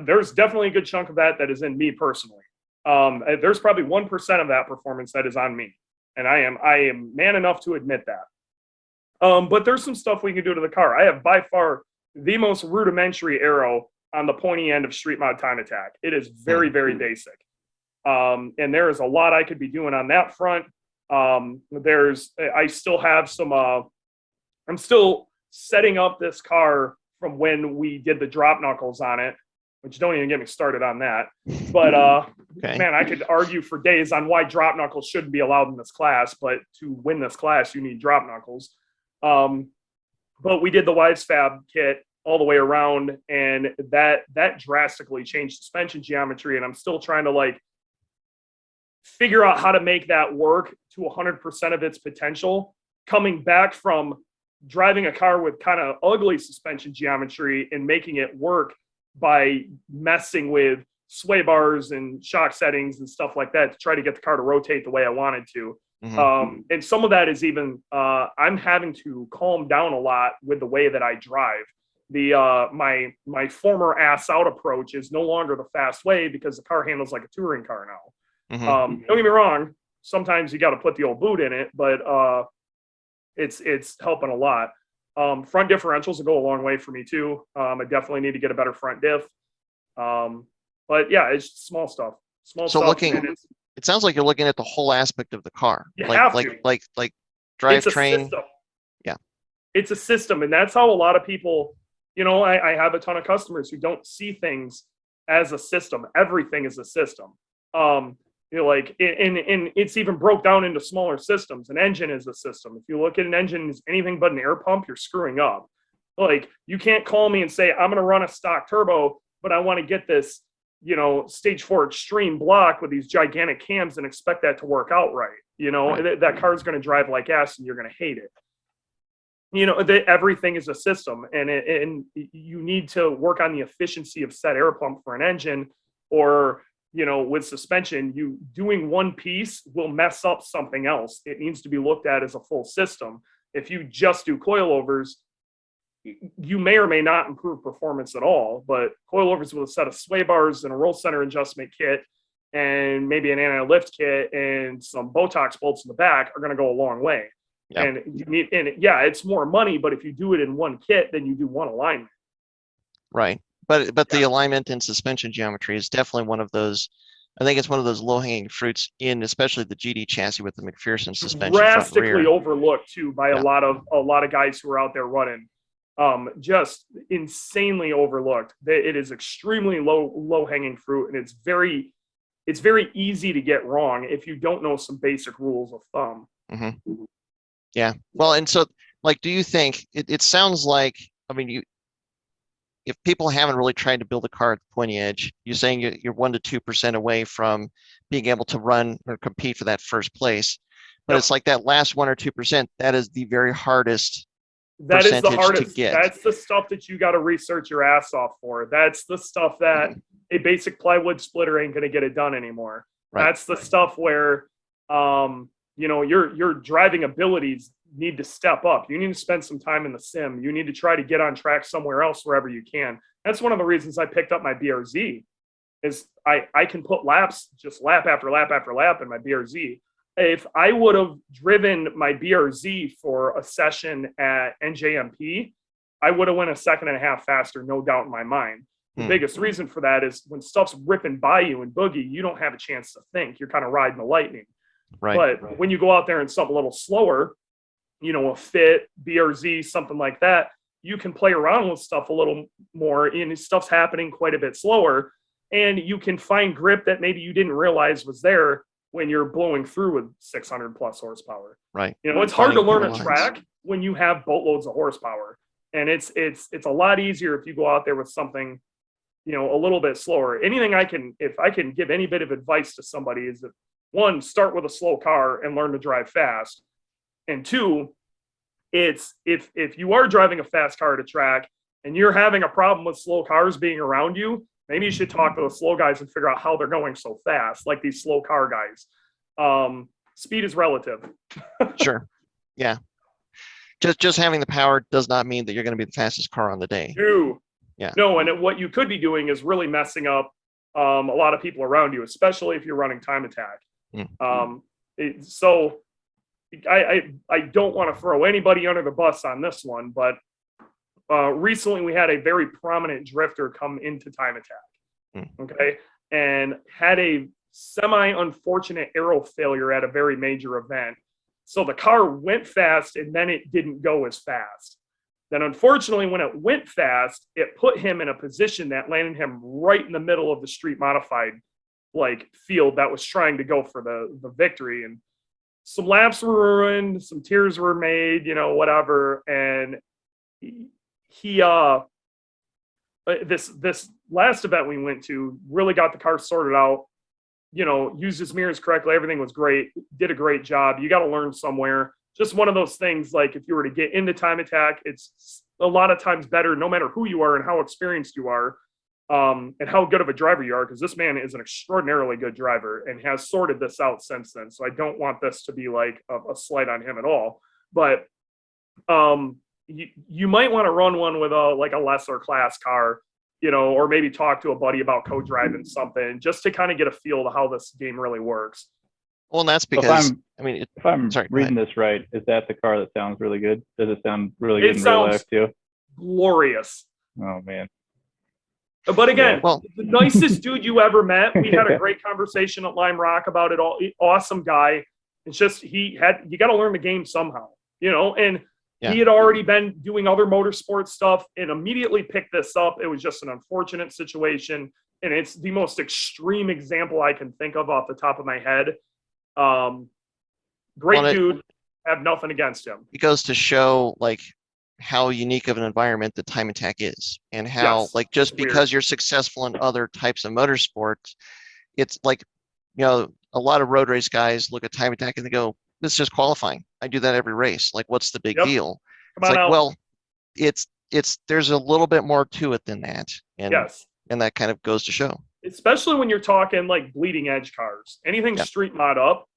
There's definitely a good chunk of that is in me personally. There's probably 1% of that performance that is on me, and I am man enough to admit that. But there's some stuff we can do to the car. I have by far the most rudimentary aero on the pointy end of Street Mod Time Attack. It is very, very basic. And there is a lot I could be doing on that front. I still have some, I'm still setting up this car from when we did the drop knuckles on it, which don't even get me started on that. But Okay. man, I could argue for days on why drop knuckles shouldn't be allowed in this class, but to win this class, you need drop knuckles. But we did the Wives Fab kit all the way around, and that drastically changed suspension geometry. And I'm still trying to like figure out how to make that work to 100% of its potential, coming back from driving a car with kind of ugly suspension geometry and making it work by messing with sway bars and shock settings and stuff like that to try to get the car to rotate the way I wanted to. And some of that is even, I'm having to calm down a lot with the way that I drive. My former ass out approach is no longer the fast way because the car handles like a touring car now. Don't get me wrong. Sometimes you got to put the old boot in it, but it's helping a lot. Front differentials will go a long way for me too. I definitely need to get a better front diff. But yeah, it's small stuff. So stuff. it sounds like you're looking at the whole aspect of the car, You like have like to. like like drivetrain. System. Yeah, it's a system, and that's how a lot of people. I have a ton of customers who don't see things as a system. Everything is a system. And it's even broke down into smaller systems. An engine is a system. If you look at an engine as anything but an air pump, you're screwing up. Like, you can't call me and say, I'm going to run a stock turbo, but I want to get this, stage 4 extreme block with these gigantic cams and expect that to work out right. Right. That car's going to drive like ass and you're going to hate it. Everything is a system, and you need to work on the efficiency of said air pump for an engine, or with suspension, you doing one piece will mess up something else. It needs to be looked at as a full system. If you just do coilovers, you may or may not improve performance at all, but coilovers with a set of sway bars and a roll center adjustment kit and maybe an anti-lift kit and some Botox bolts in the back are going to go a long way. Yep. And it's more money, but if you do it in one kit, then you do one alignment. Right. But the alignment and suspension geometry is definitely one of those. I think it's one of those low-hanging fruits in especially the GD chassis with the McPherson suspension Drastically front rear. overlooked too by a lot of guys who are out there running. Just insanely overlooked. It is extremely low-hanging fruit, and it's very easy to get wrong if you don't know some basic rules of thumb. Mm-hmm. Yeah. Well, and so, like, do you think it sounds like, I mean, if people haven't really tried to build a car at the pointy edge, you're saying you're 1% to 2% away from being able to run or compete for that first place. But It's like that last 1% or 2%, that is the very hardest. That is the hardest. To get. That's the stuff that you got to research your ass off for. That's the stuff that a basic plywood splitter ain't going to get it done anymore. Right. That's the stuff where, your driving abilities need to step up. You need to spend some time in the sim. You need to try to get on track somewhere else wherever you can. That's one of the reasons I picked up my BRZ is I can put laps, just lap after lap after lap in my BRZ. If I would have driven my BRZ for a session at NJMP, I would have went a second and a half faster, no doubt in my mind. The biggest reason for that is when stuff's ripping by you in Boogie, you don't have a chance to think. You're kind of riding the lightning. Right. But when you go out there and something a little slower, a Fit, BRZ, something like that, you can play around with stuff a little more, and stuff's happening quite a bit slower, and you can find grip that maybe you didn't realize was there when you're blowing through with 600 plus horsepower. Right. It's hard to learn a track when you have boatloads of horsepower, and it's a lot easier if you go out there with something, a little bit slower. If I can give any bit of advice to somebody is that, one, start with a slow car and learn to drive fast. And two, it's if you are driving a fast car to track and you're having a problem with slow cars being around you, maybe you should talk to the slow guys and figure out how they're going so fast, like these slow car guys. Speed is relative. Sure. Yeah. Just having the power does not mean that you're going to be the fastest car on the day. Yeah. No, and what you could be doing is really messing up a lot of people around you, especially if you're running time attack. So I don't want to throw anybody under the bus on this one, but recently we had a very prominent drifter come into time attack. Okay. And had a semi-unfortunate aero failure at a very major event. So the car went fast and then it didn't go as fast. Then unfortunately, when it went fast, it put him in a position that landed him right in the middle of the street modified like field that was trying to go for the victory. And some laps were ruined, some tears were made, you know, whatever. And he this last event we went to really got the car sorted out, you know, used his mirrors correctly. Everything was great. Did a great job. You got to learn somewhere. Just one of those things, like if you were to get into time attack, it's a lot of times better, no matter who you are and how experienced you are, and how good of a driver you are, because this man is an extraordinarily good driver and has sorted this out since then. So I don't want this to be like a slight on him at all. But you might want to run one with a lesser class car, you know, or maybe talk to a buddy about co-driving something just to kind of get a feel of how this game really works. Well, and that's because, if I'm reading this right, is that the car that sounds really good? Does it sound really good in real life too? Glorious. Oh, man. But again, the nicest dude you ever met. We had a great conversation at Lime Rock about it all. Awesome guy. It's just, you got to learn the game somehow, you know, and he had already been doing other motorsport stuff and immediately picked this up. It was just an unfortunate situation. And it's the most extreme example I can think of off the top of my head. Great dude, have nothing against him. It goes to show like how unique of an environment the time attack is, and how like just because you're successful in other types of motorsports, it's like, you know, a lot of road race guys look at time attack and they go, "This is just qualifying. I do that every race. Like, what's the big deal?" It's like, well, it's there's a little bit more to it than that, and and that kind of goes to show. Especially when you're talking like bleeding edge cars, anything street mod up,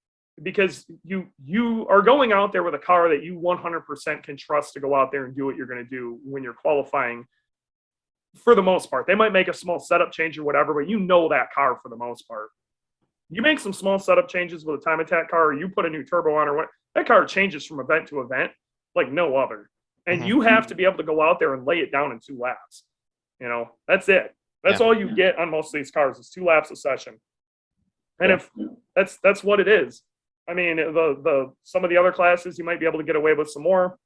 because you are going out there with a car that you 100% can trust to go out there and do what you're going to do when you're qualifying. For the most part, they might make a small setup change or whatever, but you know that car for the most part. You make some small setup changes with a time attack car, or you put a new turbo on, or what, that car changes from event to event like no other. And you have to be able to go out there and lay it down in 2 laps. You know, that's it. That's all you get on most of these cars is 2 laps a session. And if that's what it is. I mean, the some of the other classes you might be able to get away with some more.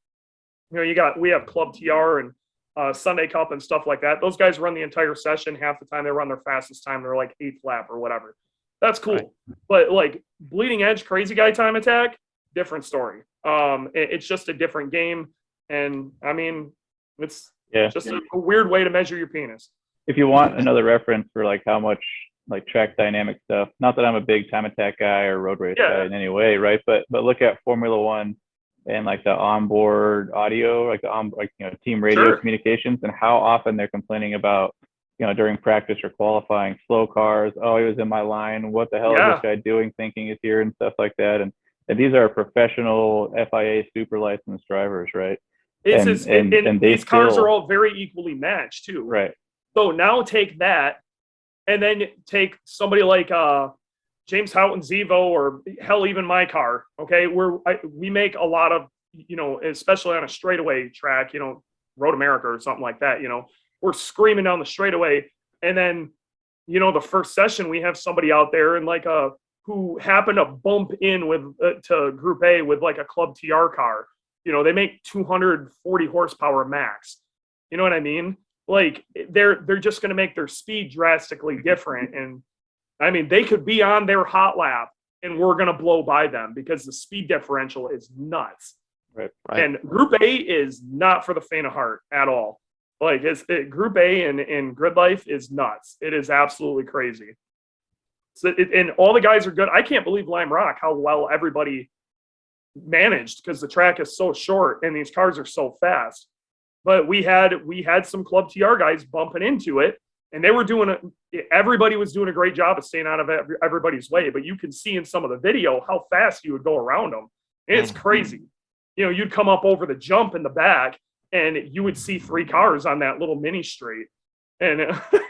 You know, we have Club TR and Sunday Cup and stuff like that. Those guys run the entire session. Half the time they run their fastest time. They're like 8th lap or whatever. That's cool. Right. But like bleeding edge, crazy guy time attack, different story. It's just a different game. And I mean, it's just a weird way to measure your penis. If you want another reference for like how much like track dynamic stuff, not that I'm a big time attack guy or road race guy in any way, right? But look at Formula One and like the onboard audio, like team radio communications, and how often they're complaining about, you know, during practice or qualifying, slow cars. Oh, he was in my line. What the hell is this guy doing? Thinking he's here and stuff like that. And these are professional FIA super licensed drivers, right? And these cars are all very equally matched too. Right. So now take that, and then take somebody like James Houghton's Evo, or hell, even my car. Okay, we make a lot of, you know, especially on a straightaway track, you know, Road America or something like that. You know, we're screaming down the straightaway, and then, you know, the first session we have somebody out there and like who happened to bump in with to Group A with like a Club TR car. You know, they make 240 horsepower max. You know what I mean? Like they're just going to make their speed drastically different. And I mean, they could be on their hot lap and we're going to blow by them because the speed differential is nuts. Right. And Group A is not for the faint of heart at all. Like Group A in Gridlife is nuts. It is absolutely crazy. So and all the guys are good. I can't believe Lime Rock, how well everybody managed, because the track is so short and these cars are so fast. But we had some Club TR guys bumping into it, and they were everybody was doing a great job of staying out of everybody's way. But you can see in some of the video how fast you would go around them. It's crazy. You know, you'd come up over the jump in the back, and you would see 3 cars on that little mini straight. And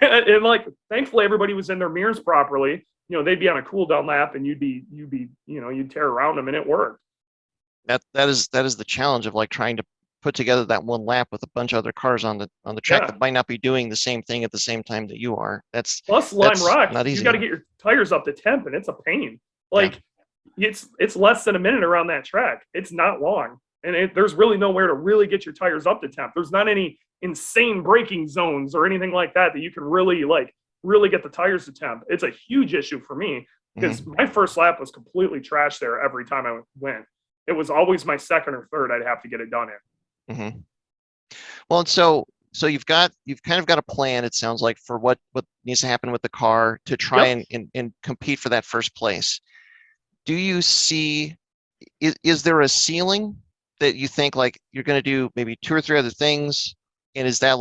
and like, thankfully everybody was in their mirrors properly. You know, they'd be on a cool down lap, and you'd be, you know, you'd tear around them, and it worked. That is the challenge of like trying to put together that one lap with a bunch of other cars on the track Yeah. that might not be doing the same thing at the same time that you are. Plus Lime that's Rock, not easy. you got to get your tires up to temp, and it's a pain. Like it's less than a minute around that track. It's not long, and there's really nowhere to really get your tires up to temp. There's not any insane braking zones or anything like that you can really get the tires to temp. It's a huge issue for me because my first lap was completely trash there every time I went. It was always my second or third I'd have to get it done in. Well, and so you've kind of got a plan, it sounds like, for what needs to happen with the car to try and compete for that first place. Do you see, is there a ceiling that you think like you're going to do maybe 2 or 3 other things? And is that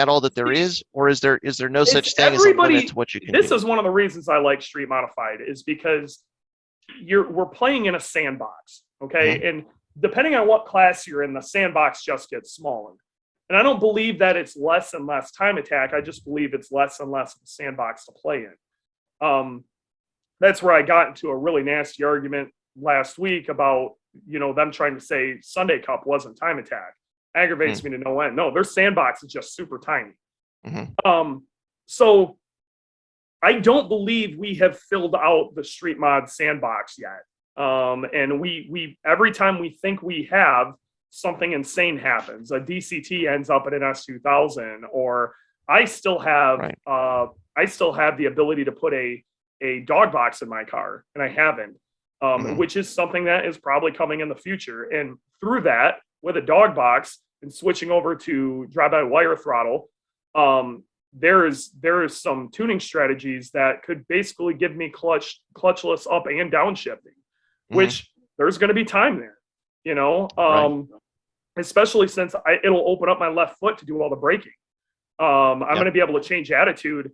all that there is, or is there no such thing as a limit to what you can do? This is one of the reasons I like Street Modified is because we're playing in a sandbox, okay? And depending on what class you're in, the sandbox just gets smaller. And I don't believe that it's less and less time attack. I just believe it's less and less of a sandbox to play in. That's where I got into a really nasty argument last week about, them trying to say Sunday Cup wasn't time attack. Aggravates me to no end. No, their sandbox is just super tiny. So I don't believe we have filled out the Street Mod sandbox yet. And we every time we think we have, something insane happens. A DCT ends up in an S2000, or I still have the ability to put a dog box in my car, and I haven't, which is something that is probably coming in the future. And through that, with a dog box and switching over to drive-by-wire throttle, there is some tuning strategies that could basically give me clutchless up and downshifting, which there's going to be time there, especially since it'll open up my left foot to do all the braking. I'm going to be able to change attitude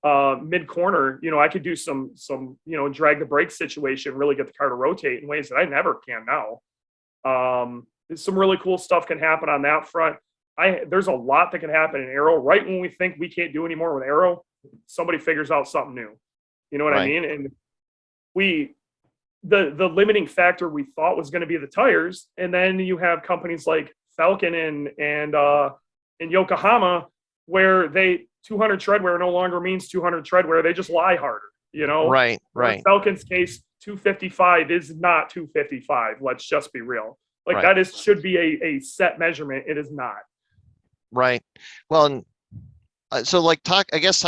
mid corner. I could do some drag the brake situation, really get the car to rotate in ways that I never can now. Some really cool stuff can happen on that front. There's a lot that can happen in aero. Right when we think we can't do any more with aero, somebody figures out something new. You know what I mean? And the limiting factor we thought was going to be the tires, and then you have companies like Falcon and Yokohama, where 200 treadwear no longer means 200 treadwear. They just lie harder. Right. In Falcon's case, 255 is not 255. Let's just be real. That should be a set measurement. It is not. Right. Well, and so talk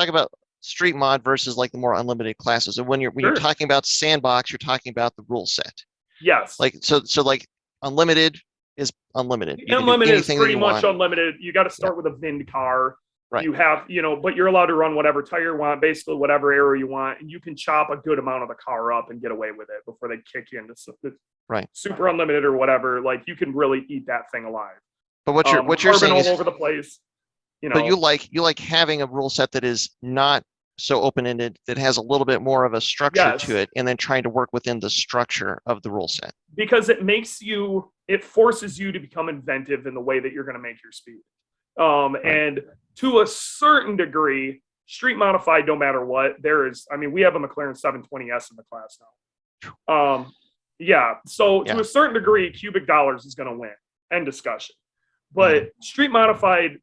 about Street Mod versus the more unlimited classes. And when you're talking about Sandbox, you're talking about the rule set. Yes. So unlimited is unlimited. Unlimited is pretty much unlimited. You got to start with a VIN car. Right. You have, but you're allowed to run whatever tire you want, basically whatever aero you want, and you can chop a good amount of the car up and get away with it before they kick you into super unlimited or whatever. You can really eat that thing alive. But what you're saying is all over the place. But you like having a rule set that is not so open-ended, that has a little bit more of a structure to it, and then trying to work within the structure of the rule set. Because it forces you to become inventive in the way that you're going to make your speed. And to a certain degree, Street Modified, no matter what, we have a McLaren 720S in the class now. So to a certain degree, cubic dollars is going to win. End discussion. But Street Modified,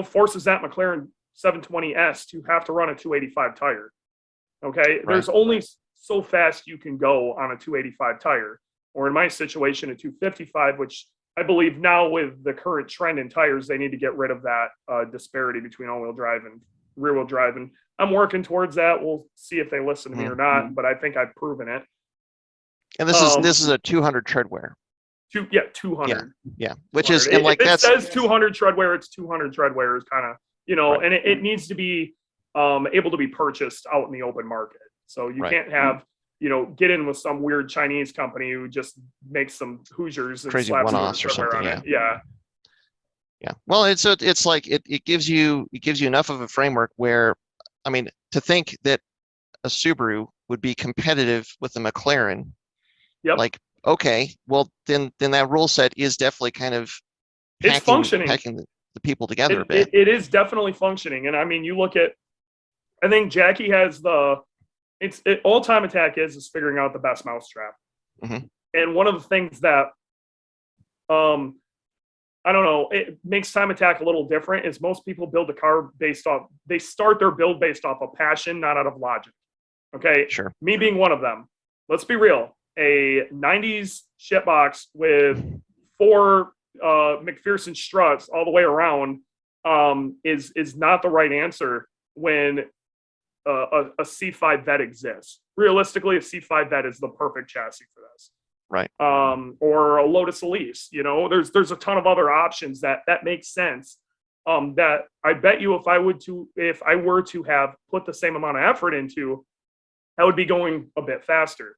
forces that McLaren 720S to have to run a 285 tire. Okay. There's only so fast you can go on a 285 tire, or in my situation, a 255, which I believe now with the current trend in tires, they need to get rid of that disparity between all-wheel drive and rear-wheel drive. And I'm working towards that. We'll see if they listen to me or not, but I think I've proven it. And this is a 200 treadwear. 200. Yeah. Which is, and if it says 200 treadwear, it's 200 treadwear is kind of, and it needs to be able to be purchased out in the open market. So you can't have, get in with some weird Chinese company who just makes some Hoosiers and crazy slaps one-offs or something. Yeah. Well, it's like it gives you enough of a framework where, to think that a Subaru would be competitive with a McLaren. Yep. Okay, well then that rule set is definitely kind of it's functioning, packing the people together a bit. It is definitely functioning, and you look at, I think Jackie has all time attack is figuring out the best mousetrap. And one of the things that I don't know, it makes Time Attack a little different is most people build a car they start their build based off of passion, not out of logic. Okay. Sure. Me being one of them. Let's be real. A 90s shitbox with 4 McPherson struts all the way around is not the right answer when a C5 vet exists. Realistically, a C5 vet is the perfect chassis for this. Right. Or a Lotus Elise. There's a ton of other options that makes sense. That I bet you if I were to have put the same amount of effort into, I would be going a bit faster.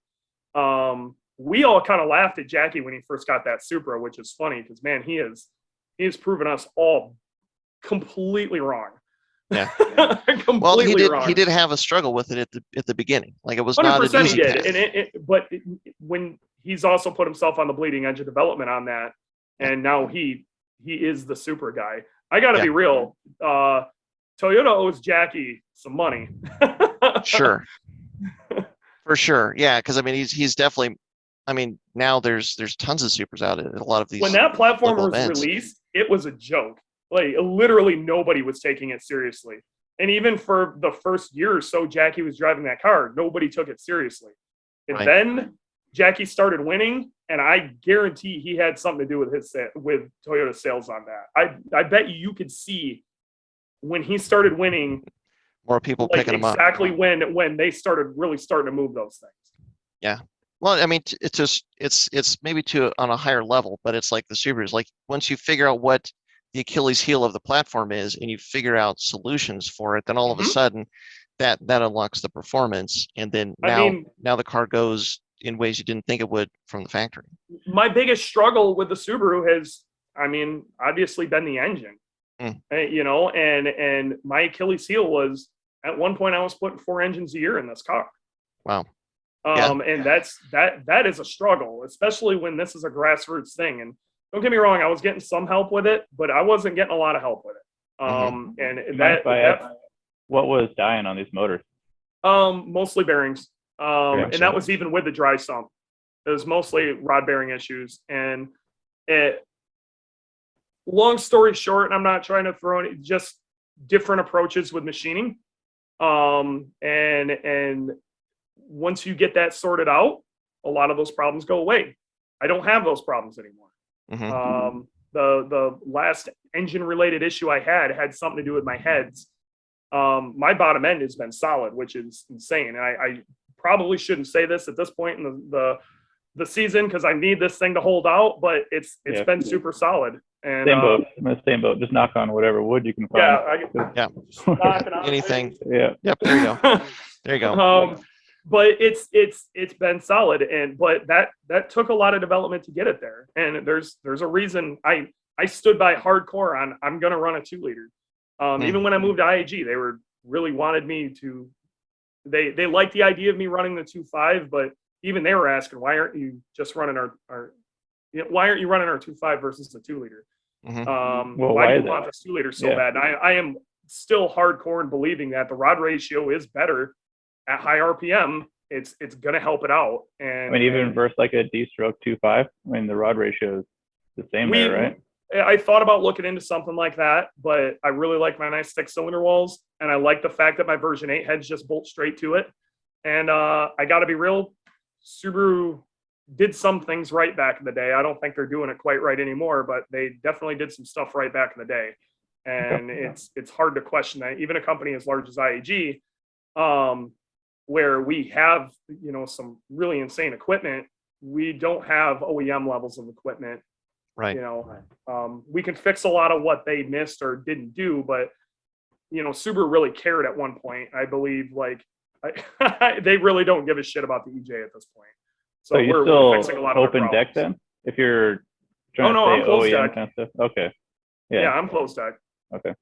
We all kind of laughed at Jackie when he first got that Supra, which is funny because man, he has proven us all completely wrong. Yeah. Completely Well, wrong. he did have a struggle with it at the beginning. Like it was not an 100% easy he did. path. But when he's also put himself on the bleeding edge of development on that, and now he is the super guy. I got to be real. Toyota owes Jackie some money. Sure. For sure. Yeah, because I mean he's definitely, I mean, now there's tons of supers out at a lot of these. When that platform local was events. released, it was a joke. Like literally nobody was taking it seriously. And even for the first year or so Jackie was driving that car, nobody took it seriously. And then Jackie started winning, and I guarantee he had something to do with Toyota sales on that. I bet you could see when he started winning, more people picking them up. Exactly when they started to move those things. Yeah. Well, I mean, it's maybe on a higher level, but it's like the Subarus. Like once you figure out what the Achilles heel of the platform is, and you figure out solutions for it, then all of a sudden, that unlocks the performance, and then now the car goes in ways you didn't think it would from the factory. My biggest struggle with the Subaru has, obviously been the engine. And my Achilles heel was at one point I was putting 4 engines a year in this car. Wow. And that is a struggle, especially when this is a grassroots thing. And don't get me wrong, I was getting some help with it, but I wasn't getting a lot of help with it. And what was dying on these motors? Mostly bearings. And that was even with the dry sump. It was mostly rod bearing issues. And long story short, and I'm not trying to throw any, just different approaches with machining. And once you get that sorted out, a lot of those problems go away. I don't have those problems anymore. The last engine related issue I had something to do with my heads. My bottom end has been solid, which is insane. And I probably shouldn't say this at this point in the season because I need this thing to hold out, but it's been super solid. And same boat. I'm in the same boat. Just knock on whatever wood you can find. Just knocking on anything. Yeah. Yep. There you go. There you go. But it's been solid, but that took a lot of development to get it there. And there's a reason I stood by hardcore on I'm gonna run a 2-liter. Even when I moved to IAG, they really wanted me to. They liked the idea of me running the 2.5, but even they were asking, why aren't you just running why aren't you running our 2.5 versus the 2-liter? Why do you want this 2-liter so bad? And I am still hardcore in believing that the rod ratio is better at high RPM. It's going to help it out. And even versus like a D-stroke 2.5, the rod ratio is the same there, right? I thought about looking into something like that, but I really like my nice 6-cylinder walls, and I like the fact that my version 8 heads just bolt straight to it. And I got to be real, Subaru did some things right back in the day. I don't think they're doing it quite right anymore, but they definitely did some stuff right back in the day. And it's hard to question that. Even a company as large as IAG, where we have some really insane equipment, we don't have OEM levels of equipment. Right. We can fix a lot of what they missed or didn't do, but Subaru really cared at one point. I believe they really don't give a shit about the EJ at this point. So you're we're still fixing a lot of open deck then? If you're trying to I'm say closed OEM deck. kind of stuff. Okay. Yeah, I'm closed deck. Okay.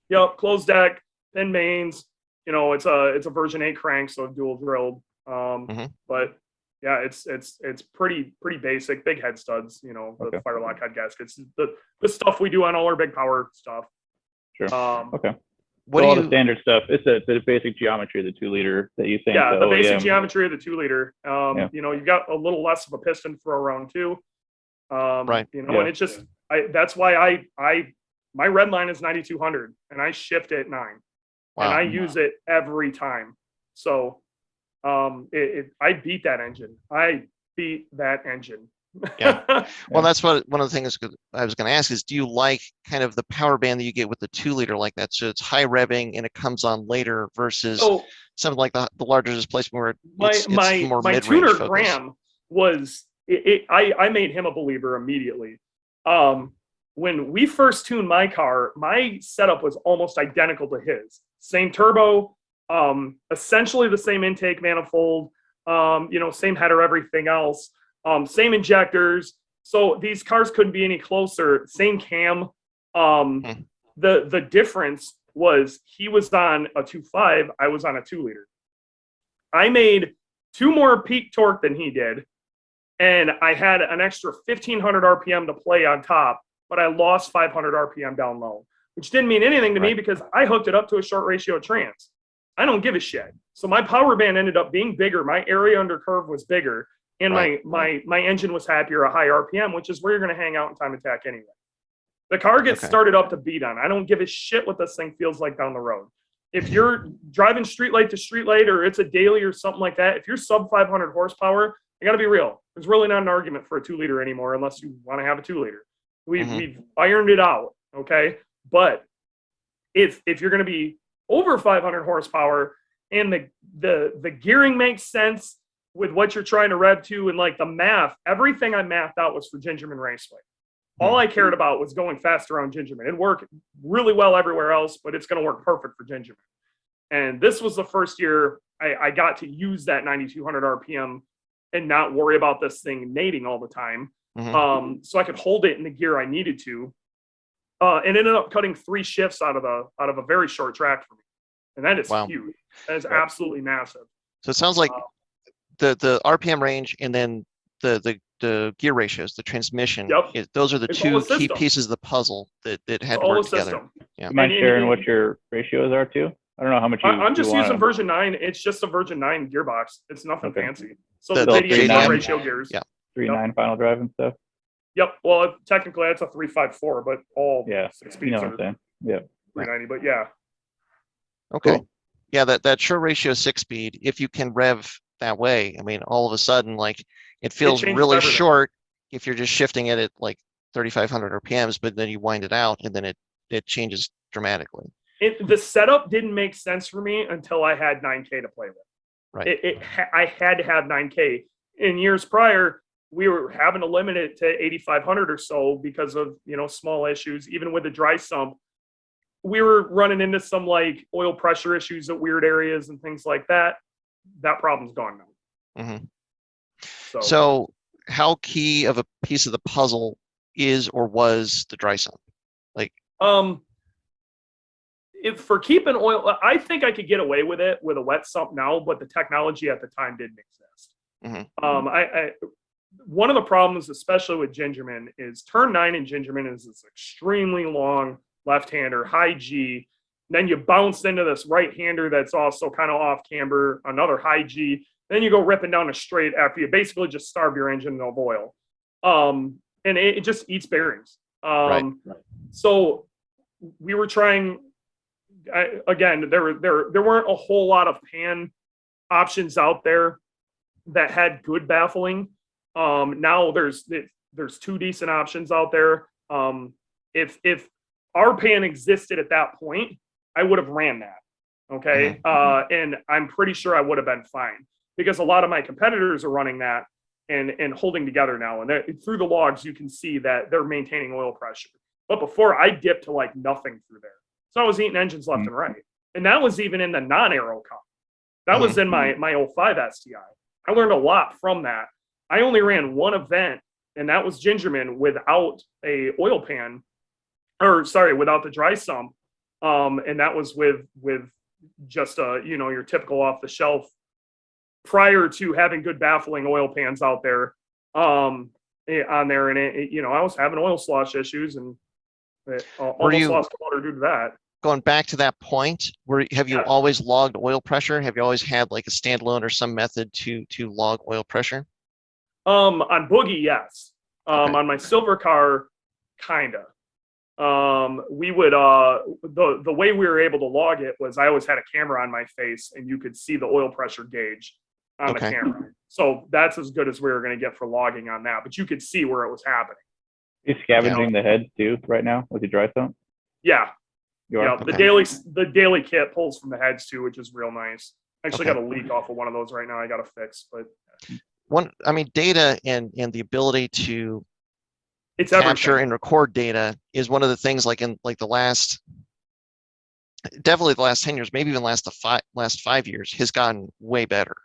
Yep, closed deck, thin mains. It's a version 8 crank, so dual drilled. But yeah, it's pretty basic. Big head studs, the Firelock head gaskets, the stuff we do on all our big power stuff. Sure. Okay. What all the standard stuff. It's the basic geometry of the 2-liter that you think. Yeah, the basic OEM. geometry of the 2-liter. You've got a little less of a piston throw around too. Right. You know, and it's just, that's why my red line is 9,200 and I shift at 9 and I use it every time. So, I beat that engine. Yeah. Well, that's what one of the things I was going to ask is, do you like kind of the power band that you get with the 2-liter like that? So it's high revving and it comes on later versus something like the larger displacement where it's more my mid-range tuner focus. Graham was I made him a believer immediately. When we first tuned my car, my setup was almost identical to his. Same turbo, essentially the same intake manifold, you know, same header, everything else. Same injectors. So these cars couldn't be any closer. Same cam. The difference was he was on a 2.5, I was on a 2-liter. I made 2 more peak torque than he did, and I had an extra 1,500 RPM to play on top, but I lost 500 RPM down low, which didn't mean anything to me because I hooked it up to a short ratio trans. I don't give a shit. So my power band ended up being bigger. My area under curve was bigger. And my engine was happier, a high RPM, which is where you're going to hang out in time attack anyway. The car gets started up to beat on. I don't give a shit what this thing feels like down the road. If you're driving street light to street light, or it's a daily or something like that, if you're sub 500 horsepower, I got to be real. There's really not an argument for a 2-liter anymore unless you want to have a 2-liter. We've ironed it out, okay? But if you're going to be over 500 horsepower and the gearing makes sense with what you're trying to rev to, and like the math, everything I mathed out was for Gingerman Raceway. All I cared about was going fast around Gingerman. It worked really well everywhere else, but it's going to work perfect for Gingerman. And this was the first year I got to use that 9,200 RPM and not worry about this thing nating all the time. So I could hold it in the gear I needed to, and ended up cutting 3 shifts out of a very short track for me. And that is huge. That is absolutely massive. So it sounds like the RPM range and then the gear ratios, the transmission, those are the 2 key pieces of the puzzle that had to work together. Yeah. You mind sharing what your ratios are too? I don't know how much I'm just using version 9. It's just a version 9 gearbox. It's nothing fancy. So the JDM ratio gears. 3.9 final drive and stuff. Yep. Well, technically that's a 3.54, but all 6 speeds you know what I'm saying. Yeah. 390, but yeah. Okay. Cool. Yeah, that short ratio 6-speed, if you can rev that way, I mean, all of a sudden, like, it feels really short if you're just shifting it at like 3,500 RPMs, but then you wind it out and then it changes dramatically. The setup didn't make sense for me until I had 9K to play with. Right. I had to have 9K. In years prior, we were having to limit it to 8,500 or so because of, you know, small issues. Even with the dry sump, we were running into some like oil pressure issues at weird areas and things like that. That problem's gone now. So how key of a piece of the puzzle is or was the dry sump? Like, if for keeping oil, I think I could get away with it with a wet sump now, but the technology at the time didn't exist. One of the problems, especially with Gingerman, is turn 9 in Gingerman is this extremely long left-hander, high G. Then you bounce into this right-hander that's also kind of off camber, another high G. Then you go ripping down a straight after you basically just starve your engine of oil. And it just eats bearings. So we were trying, again, there weren't a whole lot of pan options out there that had good baffling. Now there's 2 decent options out there. If our pan existed at that point, I would have ran that. Okay. And I'm pretty sure I would have been fine because a lot of my competitors are running that and holding together now. And through the logs, you can see that they're maintaining oil pressure. But before, I dipped to like nothing through there. So I was eating engines left and right. And that was even in the non-aero comp. That was in my 05 STI. I learned a lot from that. I only ran 1 event, and that was Gingerman without a oil pan, without the dry sump. And that was with just your typical off the shelf prior to having good baffling oil pans out there on there. And I was having oil slosh issues and almost lost water due to that. Going back to that point, have you always logged oil pressure? Have you always had like a standalone or some method to log oil pressure? On Boogie, yes. On my silver car, kinda. We would the way we were able to log it was I always had a camera on my face, and you could see the oil pressure gauge on the camera. So that's as good as we were going to get for logging on that. But you could see where it was happening. You're scavenging the heads too right now with your dry sump? Yeah. You are? Yeah. Okay. The daily kit pulls from the heads too, which is real nice. I actually got a leak off of one of those right now. I got to fix, but data and the ability to it's capture everything. and record data is one of the things like in like definitely the last 10 years, maybe even last 5 years has gotten way better.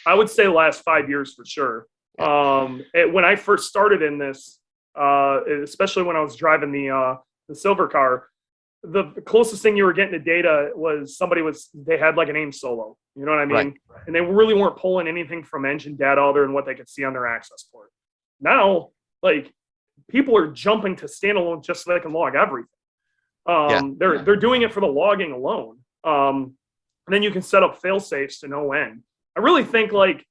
I would say last 5 years for sure. When I first started in this, especially when I was driving the silver car, the closest thing you were getting to data was they had like an aim solo. You know what I mean? Right. And they really weren't pulling anything from engine data other than what they could see on their access port. Now, like, people are jumping to standalone just so they can log everything. They're doing it for the logging alone. And then you can set up fail safes to no end. I really think like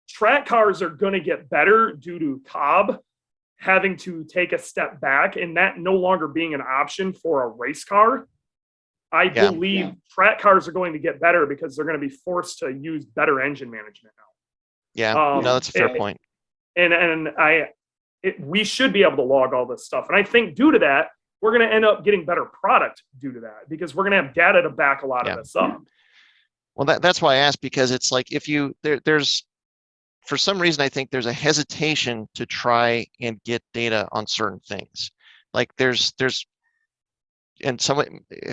track cars are going to get better due to Cobb having to take a step back and that no longer being an option for a race car. I believe track cars are going to get better because they're going to be forced to use better engine management now. Yeah, no, that's a fair point. And we should be able to log all this stuff. And I think due to that, we're going to end up getting better product due to that because we're going to have data to back a lot of this up. Well, that's why I asked, because it's like if there's for some reason I think there's a hesitation to try and get data on certain things. Like there's and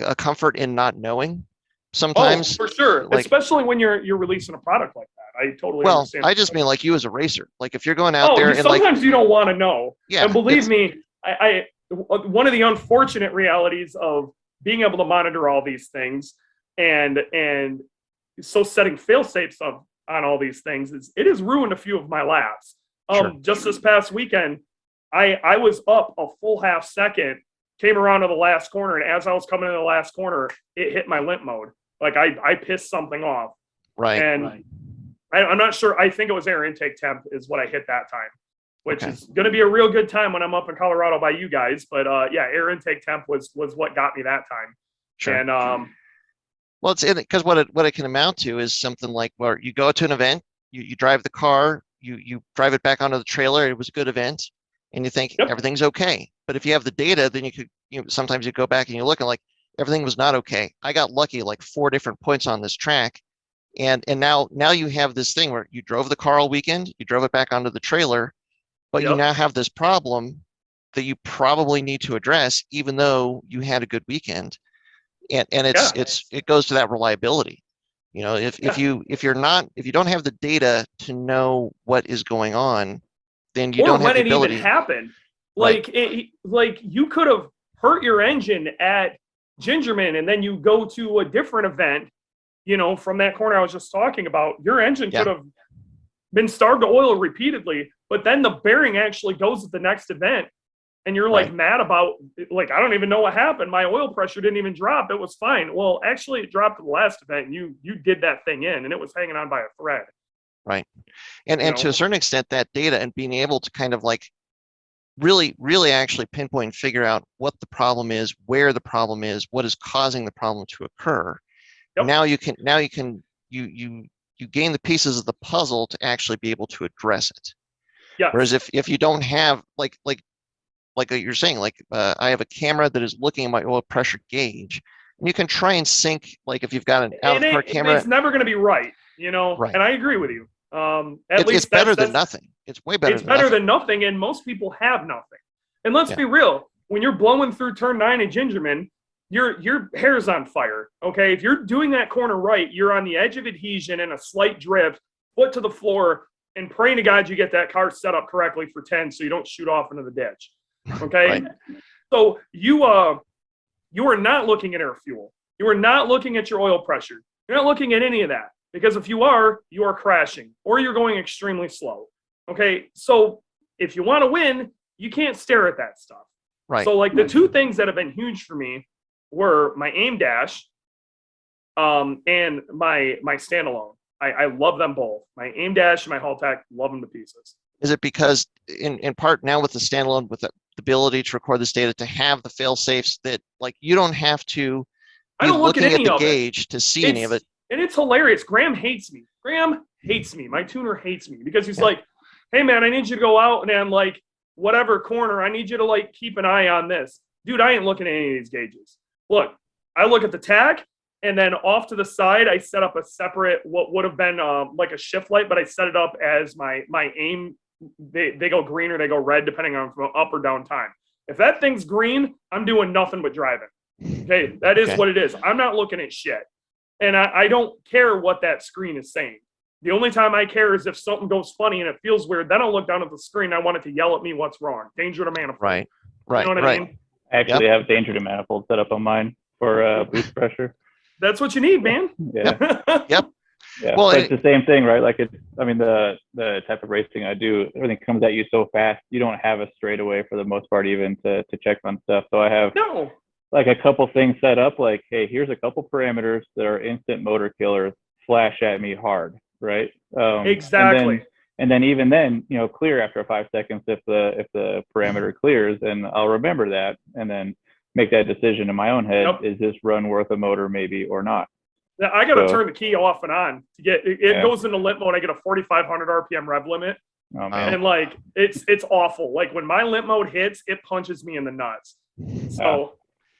a comfort in not knowing sometimes. Oh, for sure, like, especially when you're releasing a product like that. I totally understand. I just mean like you as a racer. Like if you're going out there and sometimes you don't want to know. Yeah, and believe me, I one of the unfortunate realities of being able to monitor all these things and so setting fail safes on all these things is it has ruined a few of my laps. Just this past weekend, I was up a full half second, came around to the last corner, and as I was coming to the last corner, it hit my limp mode. Like I pissed something off. Right. And I'm not sure. I think it was air intake temp is what I hit that time, which is going to be a real good time when I'm up in Colorado by you guys. But air intake temp was what got me that time. Sure. And well, it's in it because what it can amount to is something like where you go to an event, you drive the car, you drive it back onto the trailer. It was a good event, and you think everything's okay. But if you have the data, then sometimes you go back and you look and like everything was not okay. I got lucky like 4 different points on this track, and now you have this thing where you drove the car all weekend, you drove it back onto the trailer, but you now have this problem that you probably need to address, even though you had a good weekend. And it goes to that reliability. You know, if you don't have the data to know what is going on, then you don't have the ability. Or when it even happened. Like you could have hurt your engine at Gingerman, and then you go to a different event, from that corner I was just talking about. Your engine could have been starved of oil repeatedly, but then the bearing actually goes at the next event. And you're like mad about, like, I don't even know what happened. My oil pressure didn't even drop. It was fine. Well, actually, it dropped at the last event. And you did that thing in, and it was hanging on by a thread. Right. And to a certain extent, that data and being able to kind of like really, really actually pinpoint and figure out what the problem is, where the problem is, what is causing the problem to occur. Yep. Now you gain the pieces of the puzzle to actually be able to address it. Yeah. Whereas if you don't have like you're saying, I have a camera that is looking at my oil pressure gauge, and you can try and sync, like if you've got an out-of-car camera. It's never going to be right, Right. And I agree with you. At least it's better than nothing. It's way better. It's better than nothing, and most people have nothing. And let's be real. When you're blowing through turn 9 at Gingerman, your hair's on fire. Okay, if you're doing that corner right, you're on the edge of adhesion and a slight drift, foot to the floor, and praying to God you get that car set up correctly for 10, so you don't shoot off into the ditch. Okay. Right. So you are not looking at air fuel. You are not looking at your oil pressure. You're not looking at any of that, because if you are crashing or you're going extremely slow. Okay. So if you want to win, you can't stare at that stuff. Right. So like the 2 things that have been huge for me were my aim dash, and my standalone. I love them both. My aim dash and my Haltech, love them to pieces. Is it because in part now with the standalone, with the ability to record this data, to have the fail safes that like you don't have to I be don't look at looking at any the of it. gauge to see any of it? And it's hilarious. Graham hates me. Graham hates me. My tuner hates me because he's Yeah. like, hey man, I need you to go out and then like whatever corner, I need you to like keep an eye on this. Dude, I ain't looking at any of these gauges. Look, I look at the tag, and then off to the side, I set up a separate, what would have been like a shift light, but I set it up as my aim. They go green or they go red, depending on from up or down time. If that thing's green, I'm doing nothing but driving. Okay, that is what it is. I'm not looking at shit. And I don't care what that screen is saying. The only time I care is if something goes funny and it feels weird, then I'll look down at the screen. I want it to yell at me what's wrong. Danger to manifold. Right. You know what I mean? I actually have danger to manifold set up on mine for boost pressure. That's what you need, man. Yeah. Yep. Yeah, Well, but it's the same thing, right? Like the type of racing I do, everything comes at you so fast. You don't have a straightaway for the most part, even to check on stuff. So I have like a couple things set up, like, hey, here's a couple parameters that are instant motor killers. Flash at me hard, right? Exactly. And then even then, clear after 5 seconds if the parameter clears, and I'll remember that, and then make that decision in my own head. Is this run worth a motor, maybe, or not? I got to turn the key off and on to get it. Goes into limp mode. I get a 4,500 RPM rev limit. Oh, man. And like it's awful. Like when my limp mode hits, it punches me in the nuts. So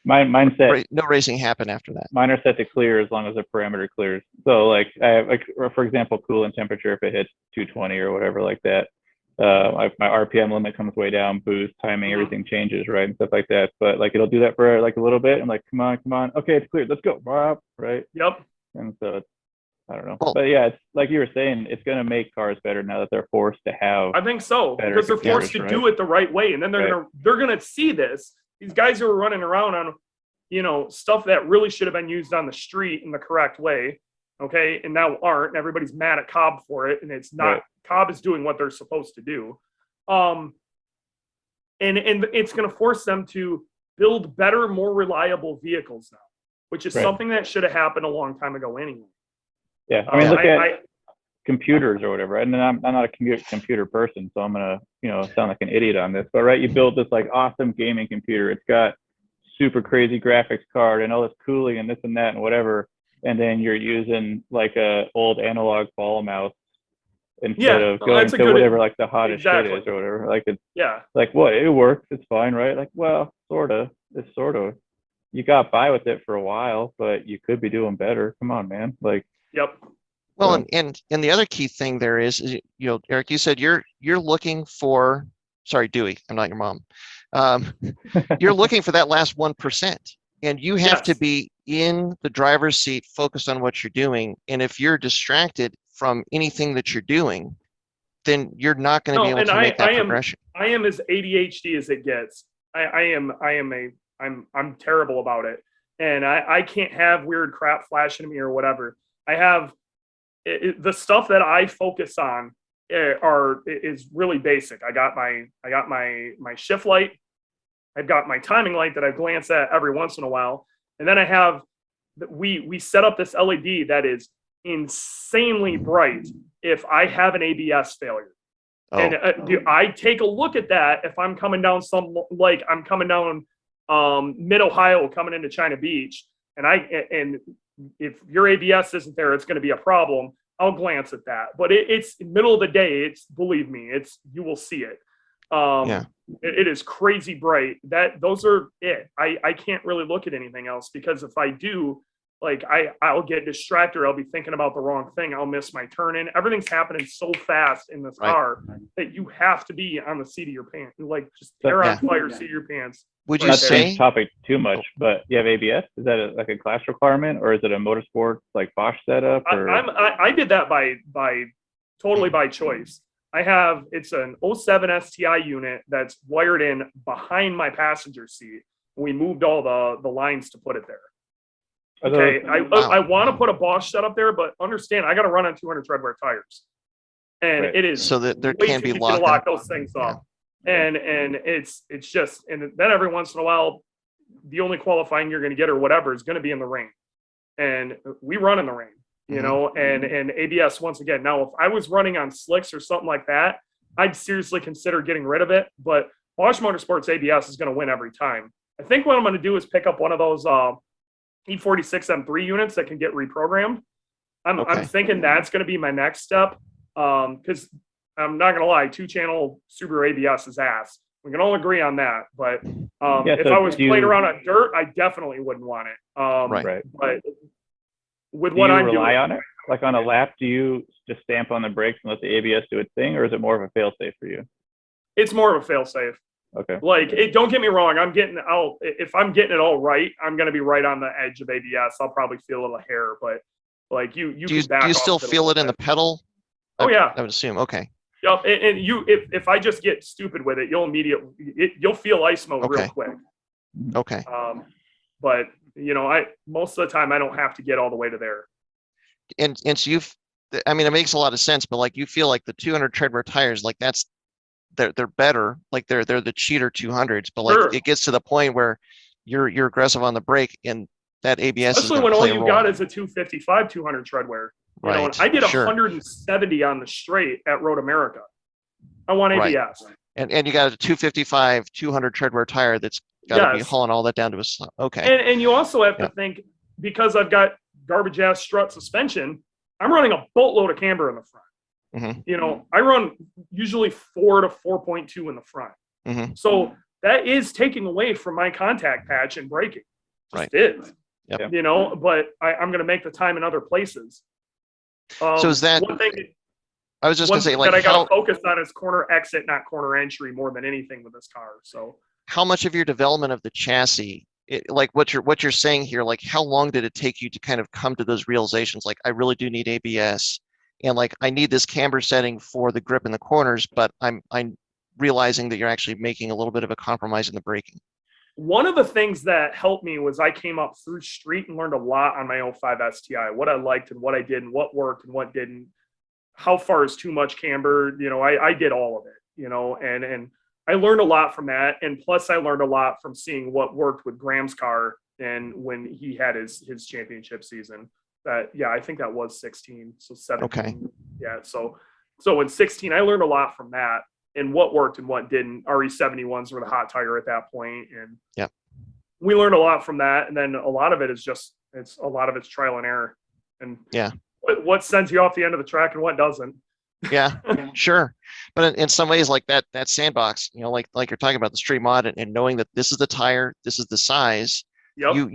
mine set. No racing happened after that. Mine are set to clear as long as the parameter clears. So like I have, like, for example, coolant temperature, if it hits 220 or whatever like that, my RPM limit comes way down, boost, timing, everything changes, right, and stuff like that. But like it'll do that for like a little bit. I'm like, come on, okay, it's clear, let's go, right? Yep. And so I don't know, but yeah, it's like you were saying, it's gonna make cars better now that they're forced to have. I think so, because they're forced to do it the right way, and then they're gonna see this. These guys who are running around on, stuff that really should have been used on the street in the correct way, okay, and now aren't, and everybody's mad at Cobb for it, and it's not. Right. Cobb is doing what they're supposed to do, and it's going to force them to build better, more reliable vehicles now, which is something that should have happened a long time ago anyway. Yeah, I mean, look at computers or whatever, and I'm not a computer person, so I'm gonna sound like an idiot on this, but right, you build this like awesome gaming computer, it's got super crazy graphics card and all this cooling and this and that and whatever, and then you're using like a old analog ball mouse instead of going to whatever like the hottest shit is or whatever. Like it's like what, it works, it's fine, right? Like, well, it's sort of you got by with it for a while, but you could be doing better. Come on, man. Like well, and the other key thing there is Eric, you said you're looking for, sorry, Dewey, I'm not your mom. You're looking for that last 1%, and you have to be in the driver's seat, focused on what you're doing. And if you're distracted from anything that you're doing, then you're not going to be able to make that progression. I am as ADHD as it gets. I'm terrible about it, and I can't have weird crap flashing at me or whatever. I have the stuff that I focus on is really basic. I got my shift light. I've got my timing light that I glance at every once in a while, and then I have we set up this LED that is insanely bright if I have an ABS failure. And I take a look at that if I'm coming down I'm coming down mid Ohio coming into China Beach, and if your ABS isn't there, it's going to be a problem. I'll glance at that, but it's middle of the day. Believe me, you will see it. It is crazy bright. Those are it. I can't really look at anything else, because if I do, like I'll get distracted. I'll be thinking about the wrong thing. I'll miss my turn in. Everything's happening so fast in this car that you have to be on the seat of your pants. Like just hair on fire, seat of your pants. Would you say topic too much? But you have ABS? Is that like a class requirement, or is it a motorsport like Bosch setup? Or? I did that totally by choice. It's an 07 STI unit that's wired in behind my passenger seat. We moved all the lines to put it there. Okay, I want to put a Bosch setup there, but understand I got to run on 200 treadwear tires, and it is so that there can be lock those things off, and it's just, and then every once in a while, the only qualifying you're going to get or whatever is going to be in the rain, and we run in the rain, and ABS once again. Now, if I was running on slicks or something like that, I'd seriously consider getting rid of it. But Bosch Motorsports ABS is going to win every time. I think what I'm going to do is pick up one of those E46 M3 units that can get reprogrammed. I'm thinking that's going to be my next step, because I'm not going to lie, 2-channel Subaru ABS is ass. We can all agree on that. But if I was playing around on dirt, I definitely wouldn't want it. Right. But with Do what you I'm rely doing, on it? Like on a lap, do you just stamp on the brakes and let the ABS do its thing, or is it more of a fail-safe for you? it's more of a fail-safe. Okay. Like, don't get me wrong. If I'm getting it all right, I'm going to be right on the edge of ABS. I'll probably feel a little hair, but like Do you still feel it in the pedal? Oh yeah. I would assume. Okay. Yep. And if I just get stupid with it, you'll feel ice mode real quick. Okay. But most of the time I don't have to get all the way to there. And so it makes a lot of sense, but like you feel like the 200 treadwear tires, like they're better, like they're the cheater 200s, but like Sure. it gets to the point where you're aggressive on the brake and that ABS Especially is when all play a you role. got is a 255 200 treadwear. Right. And I did Sure. 170 on the straight at Road America. I want ABS. Right. And you got a 255 200 treadwear tire that's got to be hauling all that down to a slump. Okay. And you also have to think, because I've got garbage ass strut suspension, I'm running a boatload of camber in the front. Mm-hmm. I run usually 4 to 4.2 in the front. Mm-hmm. So that is taking away from my contact patch and braking. Just is. Yep. But I'm going to make the time in other places. So is that one thing? I was just going to say, like, that I got to focus on is corner exit, not corner entry, more than anything with this car. So how much of your development of the chassis, like what you're saying here, like how long did it take you to kind of come to those realizations? Like, I really do need ABS, and like I need this camber setting for the grip in the corners, but I'm realizing that you're actually making a little bit of a compromise in the braking. One of the things that helped me was I came up through street and learned a lot on my 05 STI, what I liked and what I did and what worked and what didn't. How far is too much camber? I did all of it, and I learned a lot from that. And plus I learned a lot from seeing what worked with Graham's car and when he had his championship season. I think that was 16. So 17. Okay. Yeah. So in 16, I learned a lot from that and what worked and what didn't. RE71s were the hot tire at that point. And we learned a lot from that. And then a lot of it is it's trial and error. And what sends you off the end of the track and what doesn't. Yeah, sure. But in some ways, like that Sandbox, like you're talking about the street mod and knowing that this is the tire, this is the size. Yep.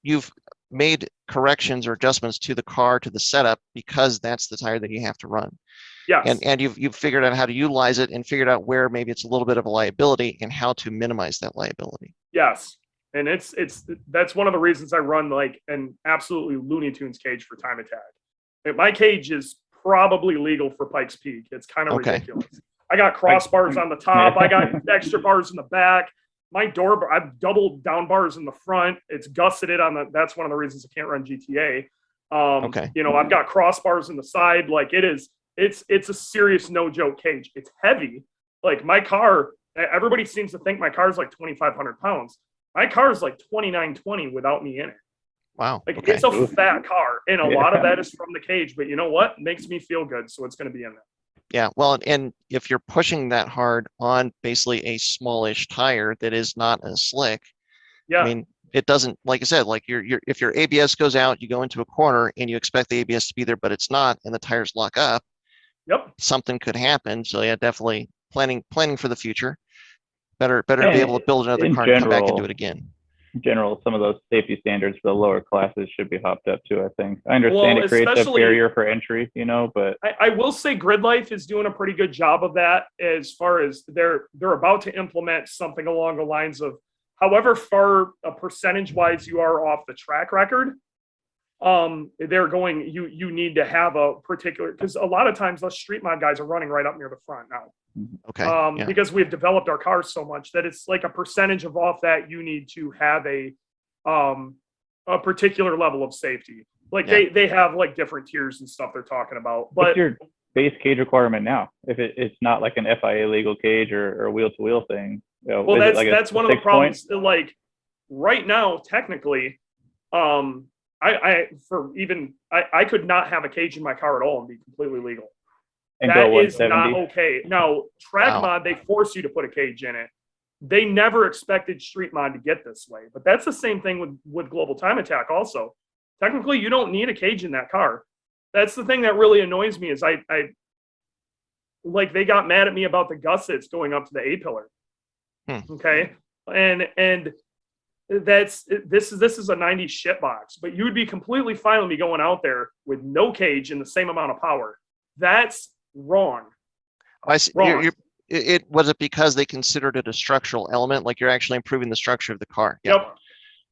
You've made corrections or adjustments to the car, to the setup, because that's the tire that you have to run. Yes. And you've figured out how to utilize it and figured out where maybe it's a little bit of a liability and how to minimize that liability. Yes. And that's one of the reasons I run like an absolutely Looney Tunes cage for time attack. My cage is probably legal for Pikes Peak. It's kind of ridiculous. I got crossbars on the top. I got extra bars in the back. My door, I've double down bars in the front. It's gusseted that's one of the reasons I can't run GTA. I've got crossbars in the side. Like it's a serious no joke cage. It's heavy. Like my car, everybody seems to think my car is like 2,500 pounds. My car is like 2,920 without me in it. Wow. Like it's a fat car, and a lot of that is from the cage. But you know what? It makes me feel good, so it's going to be in there. Yeah. Well, and if you're pushing that hard on basically a smallish tire that is not a slick, I mean, it doesn't, like I said, like if your ABS goes out, you go into a corner and you expect the ABS to be there, but it's not, and the tires lock up. Yep. Something could happen. So yeah, definitely planning for the future. Better to be able to build another car and come back and do it again. In general, some of those safety standards for the lower classes should be hopped up too, I think. I understand it creates a barrier for entry, but I will say Gridlife is doing a pretty good job of that, as far as they're about to implement something along the lines of however far percentage-wise you are off the track record, they're going, you need to have a particular, because a lot of times those street mod guys are running right up near the front now. Okay. Because we've developed our cars so much that it's like a percentage of off that you need to have a particular level of safety. Like they have like different tiers and stuff they're talking about. But what's your base cage requirement now? If it's not like an FIA legal cage or where to wheel thing. Well, that's one of the problems. Like right now, technically, I could not have a cage in my car at all and be completely legal. And that go is not 170. okay. Now, track Wow. mod, they force you to put a cage in it. They never expected street mod to get this way, but that's the same thing with global time attack also. Technically, you don't need a cage in that car. That's the thing that really annoys me is I like they got mad at me about the gussets going up to the A pillar. Okay. And this is a 90 shit box, but you would be completely fine with me going out there with no cage and the same amount of power. That's wrong. I see. Wrong. It was it because they considered it a structural element, like you're actually improving the structure of the car. Yeah. Yep.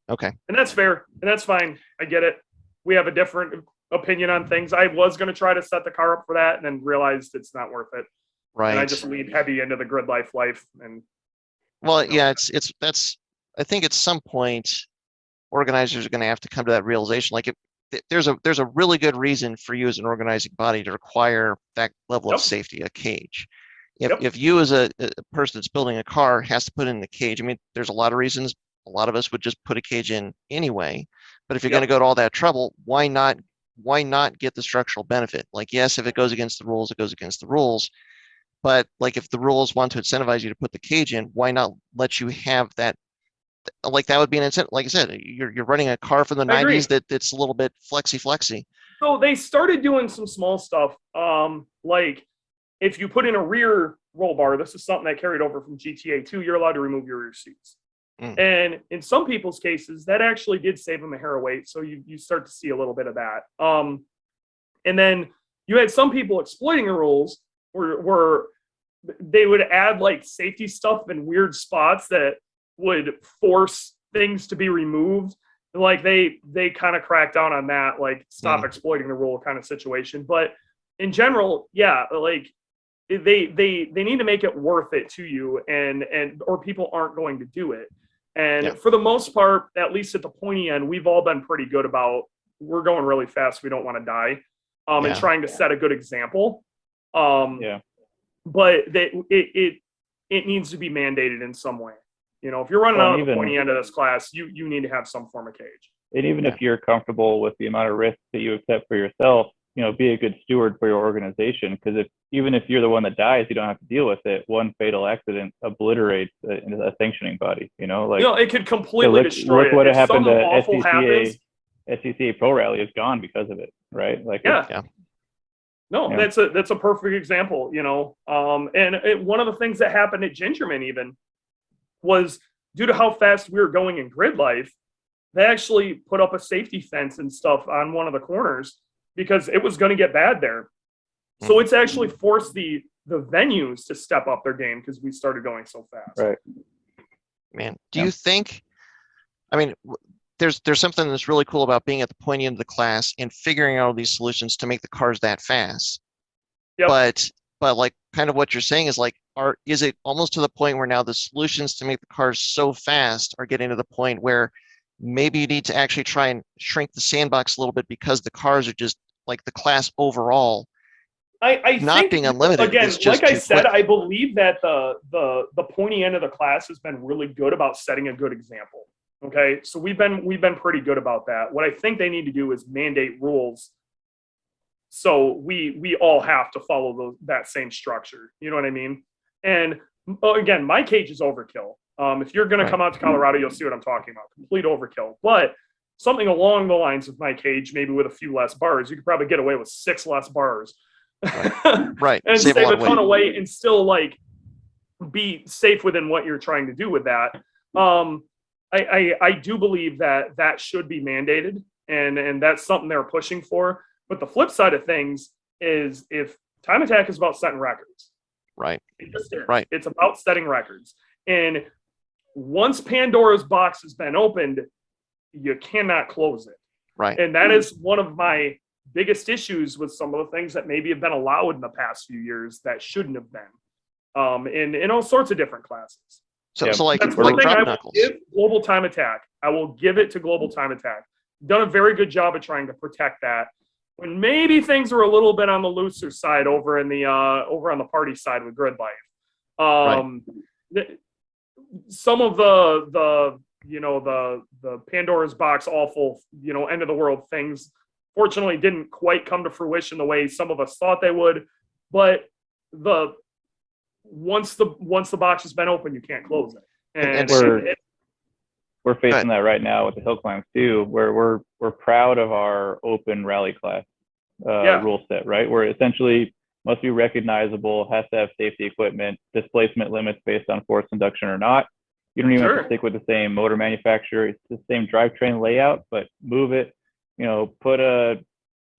Okay. And that's fair. And that's fine. I get it. We have a different opinion on things. I was going to try to set the car up for that and then realized it's not worth it. Right. And I just lead heavy into the Gridlife life. And well, yeah, that's I think at some point organizers are going to have to come to that realization. Like there's a really good reason for you as an organizing body to require that level of safety, a cage. If you as a person that's building a car has to put in the cage, I mean, there's a lot of reasons. A lot of us would just put a cage in anyway. But if you're going to go to all that trouble, why not get the structural benefit? Like, yes, if it goes against the rules, it goes against the rules. But like, if the rules want to incentivize you to put the cage in, why not let you have that? Like, that would be an incentive. Like I said, you're running a car from the 90s that's a little bit flexy. so they started doing some small stuff. Like if you put in a rear roll bar, this is something that carried over from GTA 2, you're allowed to remove your rear seats. And in some people's cases, that actually did save them a hair of weight. So you start to see a little bit of that. And then you had some people exploiting the rules where they would add like safety stuff in weird spots that would force things to be removed. Like they kind of cracked down on that, like stop exploiting the rule kind of situation. But in general, yeah, like they need to make it worth it to you, and or people aren't going to do it. And for the most part, at least at the pointy end, we've all been pretty good about we're going really fast. We don't want to die, and trying to set a good example. But it needs to be mandated in some way. You know, if you're running out of the pointy end of this class, you need to have some form of cage. And even if you're comfortable with the amount of risk that you accept for yourself, you know, be a good steward for your organization. Because even if you're the one that dies, you don't have to deal with it. One fatal accident obliterates a sanctioning body. You know, like it could completely destroy look what it. happened to awful happens, SCCA Pro Rally is gone because of it, right? Like that's a perfect example. You know, and one of the things that happened at Gingerman even was due to how fast we were going in Gridlife, they actually put up a safety fence and stuff on one of the corners because it was going to get bad there. So it's actually forced the venues to step up their game because we started going so fast. Right. Man, do you think, I mean, there's something that's really cool about being at the pointy end of the class and figuring out all these solutions to make the cars that fast. But like kind of what you're saying is like, is it almost to the point where now the solutions to make the cars so fast are getting to the point where maybe you need to actually try and shrink the sandbox a little bit because the cars are just like the class overall I not think, being unlimited. Again, is just like I too said, quick. I believe that the pointy end of the class has been really good about setting a good example. Okay, so we've been pretty good about that. What I think they need to do is mandate rules, so we all have to follow that same structure. You know what I mean? And again, my cage is overkill. If you're going to come out to Colorado, you'll see what I'm talking about. Complete overkill. But something along the lines of my cage, maybe with a few less bars, you could probably get away with 6 less bars. Right. And save a ton weight. of weight and still like be safe within what you're trying to do with that. I do believe that should be mandated, and that's something they're pushing for. But the flip side of things is if time attack is about setting records. Right. It just is. Right. It's about setting records. And once Pandora's box has been opened, you cannot close it. Right. And that is one of my biggest issues with some of the things that maybe have been allowed in the past few years that shouldn't have been, in all sorts of different classes. So like that's one thing drop I will knuckles. give Global Time Attack. I will give it to Global Time Attack. Done a very good job of trying to protect that. When maybe things were a little bit on the looser side over on the party side with Gridlife. Some of the Pandora's box awful, end of the world things fortunately didn't quite come to fruition the way some of us thought they would. but once the box has been open, you can't close it. And we're facing that right now with the hill climbs too, where we're proud of our open rally class rule set, right? Where essentially must be recognizable, has to have safety equipment, displacement limits based on force induction or not. You don't even have to stick with the same motor manufacturer. It's the same drivetrain layout, but move it, put a,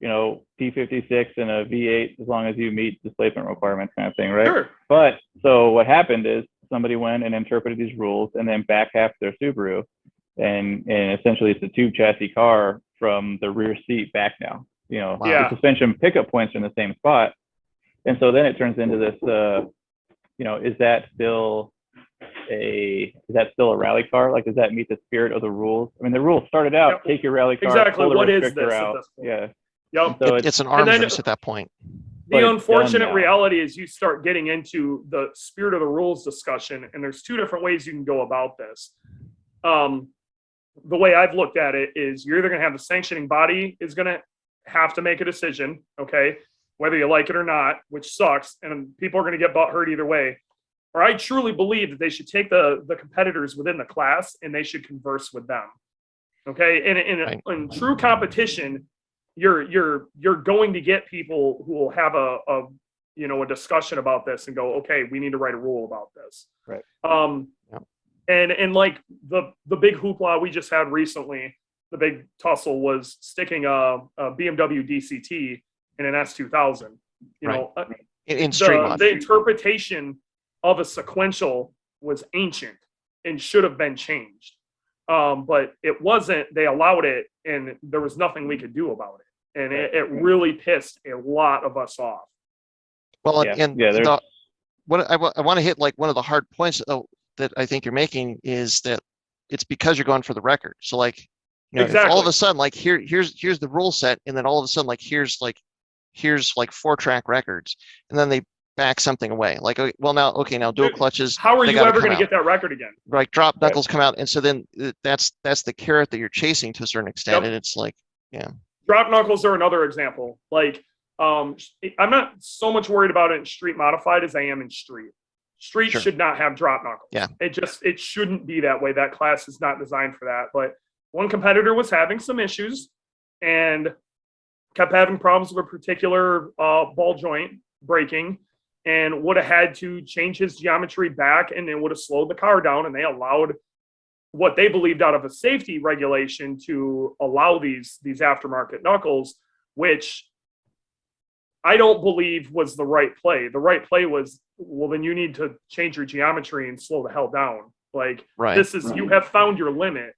P56 and a V8 as long as you meet displacement requirements kind of thing, right? Sure. But so what happened is somebody went and interpreted these rules and then back half their Subaru, and essentially it's a tube chassis car from the rear seat back now. The suspension pickup points are in the same spot. And so then it turns into this, is that still a rally car? Like, does that meet the spirit of the rules? I mean, the rules started out, take your rally car, exactly. pull the What is restrictor this out. at this point? Yeah. Yep. So it's an arms race at that point. The unfortunate reality is you start getting into the spirit of the rules discussion, and there's two different ways you can go about this. The way I've looked at it is you're either going to have the sanctioning body is going to have to make a decision, okay, whether you like it or not, which sucks, and people are going to get butthurt either way. Or I truly believe that they should take the competitors within the class and they should converse with them, okay. And in true competition, you're going to get people who will have a discussion about this and go, okay, we need to write a rule about this. Right. And like the big hoopla we just had recently, the big tussle was sticking a BMW DCT in an S2000. In street mod. The interpretation of a sequential was ancient and should have been changed. But it wasn't. They allowed it, and there was nothing we could do about it. And it really pissed a lot of us off. Well, what I want to hit, like, one of the hard points that I think you're making is that it's because you're going for the record. So, like, if all of a sudden, like, here's the rule set, and then all of a sudden, like, here's 4-track records, and then they back something away. Like, now dual clutches. How are you ever going to get that record again? Like, drop knuckles come out, and so then that's the carrot that you're chasing to a certain extent, and it's like, drop knuckles are another example. Like, I'm not so much worried about it in street modified as I am in street. Street should not have drop knuckles. Yeah. It shouldn't be that way. That class is not designed for that. But one competitor was having some issues and kept having problems with a particular ball joint breaking, and would have had to change his geometry back, and it would have slowed the car down, and they allowed what they believed out of a safety regulation to allow these aftermarket knuckles, which I don't believe was the right play. The right play was, well, then you need to change your geometry and slow the hell down. Like, you have found your limit.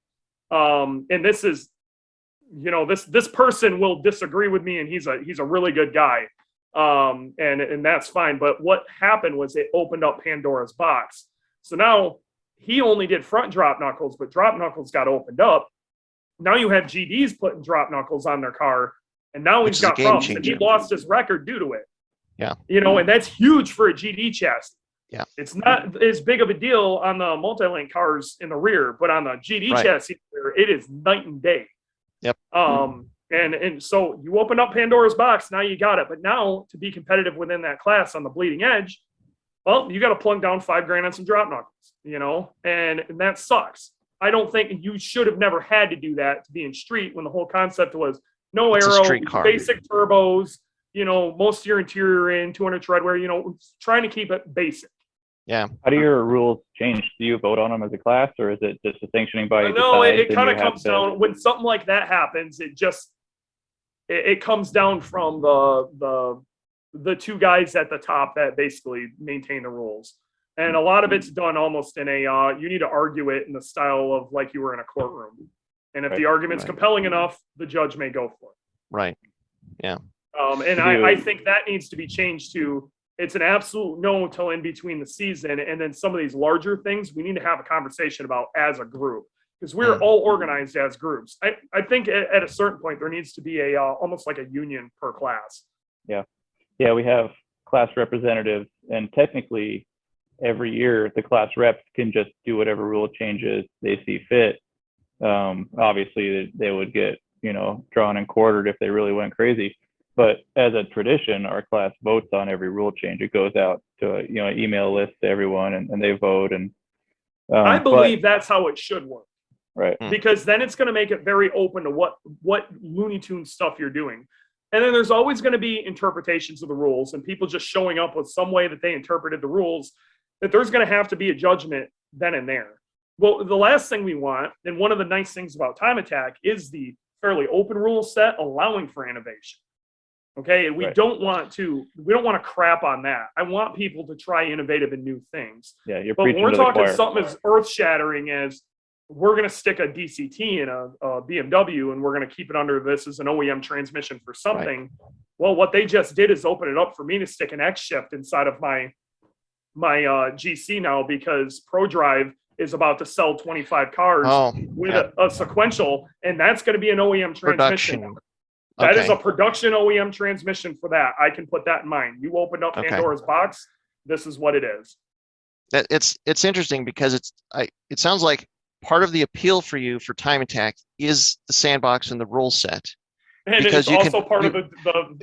And this is, this person will disagree with me, and he's a really good guy. And that's fine. But what happened was it opened up Pandora's box. So now he only did front drop knuckles, but drop knuckles got opened up. Now you have GDs putting drop knuckles on their car, and now he's got problems. And he lost his record due to it. Yeah. And that's huge for a GD chassis. Yeah. It's not as big of a deal on the multi-link cars in the rear, but on the GD chassis, it is night and day. Yep. And so you open up Pandora's box, now you got it. But now, to be competitive within that class on the bleeding edge, well, you got to plunk down $5,000 on some drop knuckles, and that sucks. I don't think you should have never had to do that to be in street, when the whole concept was no aero, basic turbos, most of your interior in 200 treadwear, trying to keep it basic. Yeah. How do your rules change? Do you vote on them as a class, or is it just a sanctioning body? No, it kind of comes down when something like that happens. It comes down from the two guys at the top that basically maintain the rules, and a lot of it's done almost in a you need to argue it in the style of like you were in a courtroom, and if the argument's compelling enough, the judge may go for it. Right. Yeah. And I think that needs to be changed to, it's an absolute no till in between the season. And then some of these larger things we need to have a conversation about as a group, because we're all organized as groups. I think at a certain point there needs to be a almost like a union per class. Yeah. We have class representatives, and technically every year the class reps can just do whatever rule changes they see fit. Obviously they would get, drawn and quartered if they really went crazy. But as a tradition, our class votes on every rule change. It goes out to an email list to everyone, and they vote. And I believe that's how it should work. Right. Because then it's going to make it very open to what Looney Tunes stuff you're doing. And then there's always going to be interpretations of the rules and people just showing up with some way that they interpreted the rules, that there's going to have to be a judgment then and there. Well, the last thing we want, and one of the nice things about Time Attack, is the fairly open rule set allowing for innovation. Okay, and we don't want to crap on that. I want people to try innovative and new things. Yeah, you're but when preaching we're to the talking choir. something as earth-shattering as we're going to stick a DCT in a BMW and we're going to keep it under this as an OEM transmission for something. Right. Well, what they just did is open it up for me to stick an X shift inside of my GC now, because ProDrive is about to sell 25 cars with a sequential, and that's going to be an OEM transmission. Production. That is a production OEM transmission for that. I can put that in mind. You opened up Pandora's box. This is what it is. It's interesting because it sounds like part of the appeal for you for Time Attack is the sandbox and the rule set. And because it's also part of the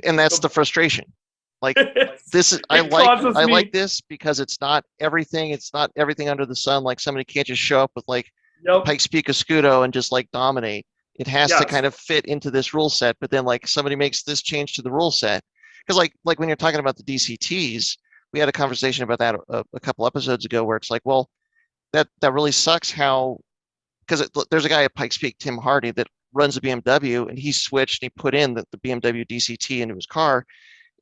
and that's the frustration. Like this is I like this because it's not everything. It's not everything under the sun. Like somebody can't just show up with like Pikes Peak Escudo and just like dominate. It has to kind of fit into this rule set. But then like somebody makes this change to the rule set, because like when you're talking about the DCTs, we had a conversation about that a couple episodes ago, where it's like, well, that really sucks how, because there's a guy at Pikes Peak, Tim Hardy, that runs a BMW, and he switched and he put in the BMW DCT into his car,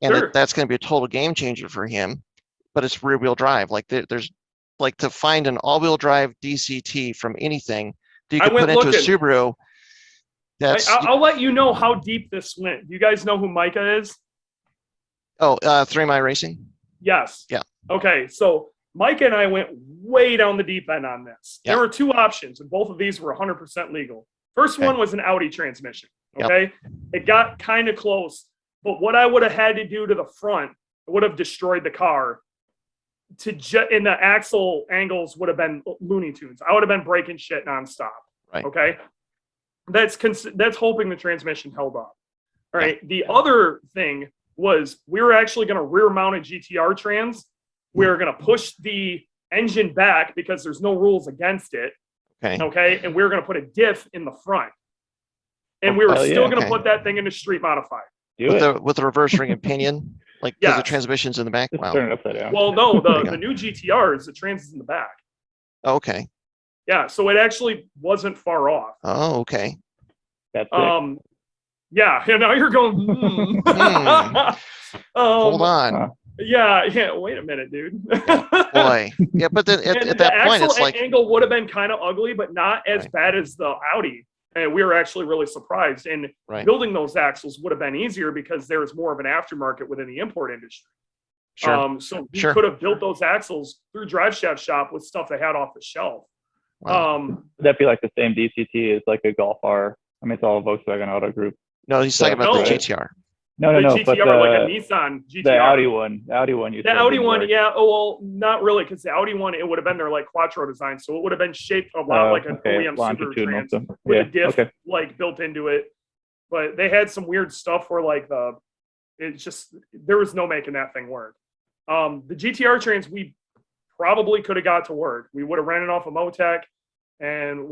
and that's going to be a total game changer for him. But it's rear wheel drive. Like there's like to find an all wheel drive DCT from anything that you can put into a Subaru. I'll let you know how deep this went. Do you guys know who Micah is? Oh, 3 Mile Racing? Yes. Yeah. Okay, so Micah and I went way down the deep end on this. There were two options, and both of these were 100% legal. First one was an Audi transmission. Okay. It got kind of close, but what I would have had to do to the front would have destroyed the car. And the axle angles would have been Looney Tunes. I would have been breaking shit nonstop. Right. Okay. That's hoping the transmission held up. All right. The other thing was we were actually going to rear mount a GTR trans. We were going to push the engine back because there's no rules against it. Okay. And we were going to put a diff in the front. And we were still going to put that thing into street modified. With the reverse ring and pinion, like because the transmission's in the back. Wow. Turn it upside down. Well, no, the new GTRs, the trans is in the back. Oh, okay. Yeah, so it actually wasn't far off. Oh, okay. That's it. Yeah, and now you're going. Hold on. Yeah. Wait a minute, dude. Boy. Yeah, but then at that point, it's like angle would have been kind of ugly, but not as bad as the Audi. And we were actually really surprised. And building those axles would have been easier because there was more of an aftermarket within the import industry. Sure. So we could have built those axles through Drive Shaft Shop with stuff they had off the shelf. Wow. Would that be like the same DCT as like a Golf R? I mean, it's all Volkswagen Auto Group. No, he's talking about the GTR. No, GTR, but like a Nissan GTR. The Audi one. The Audi one, yeah. Oh, well, not really, because the Audi one, it would have been their like Quattro design, so it would have been shaped a lot like an OEM Subaru trans with a diff like built into it. But they had some weird stuff where like there was no making that thing work. The GTR trans we probably could have got to work. We would have ran it off of Motec. And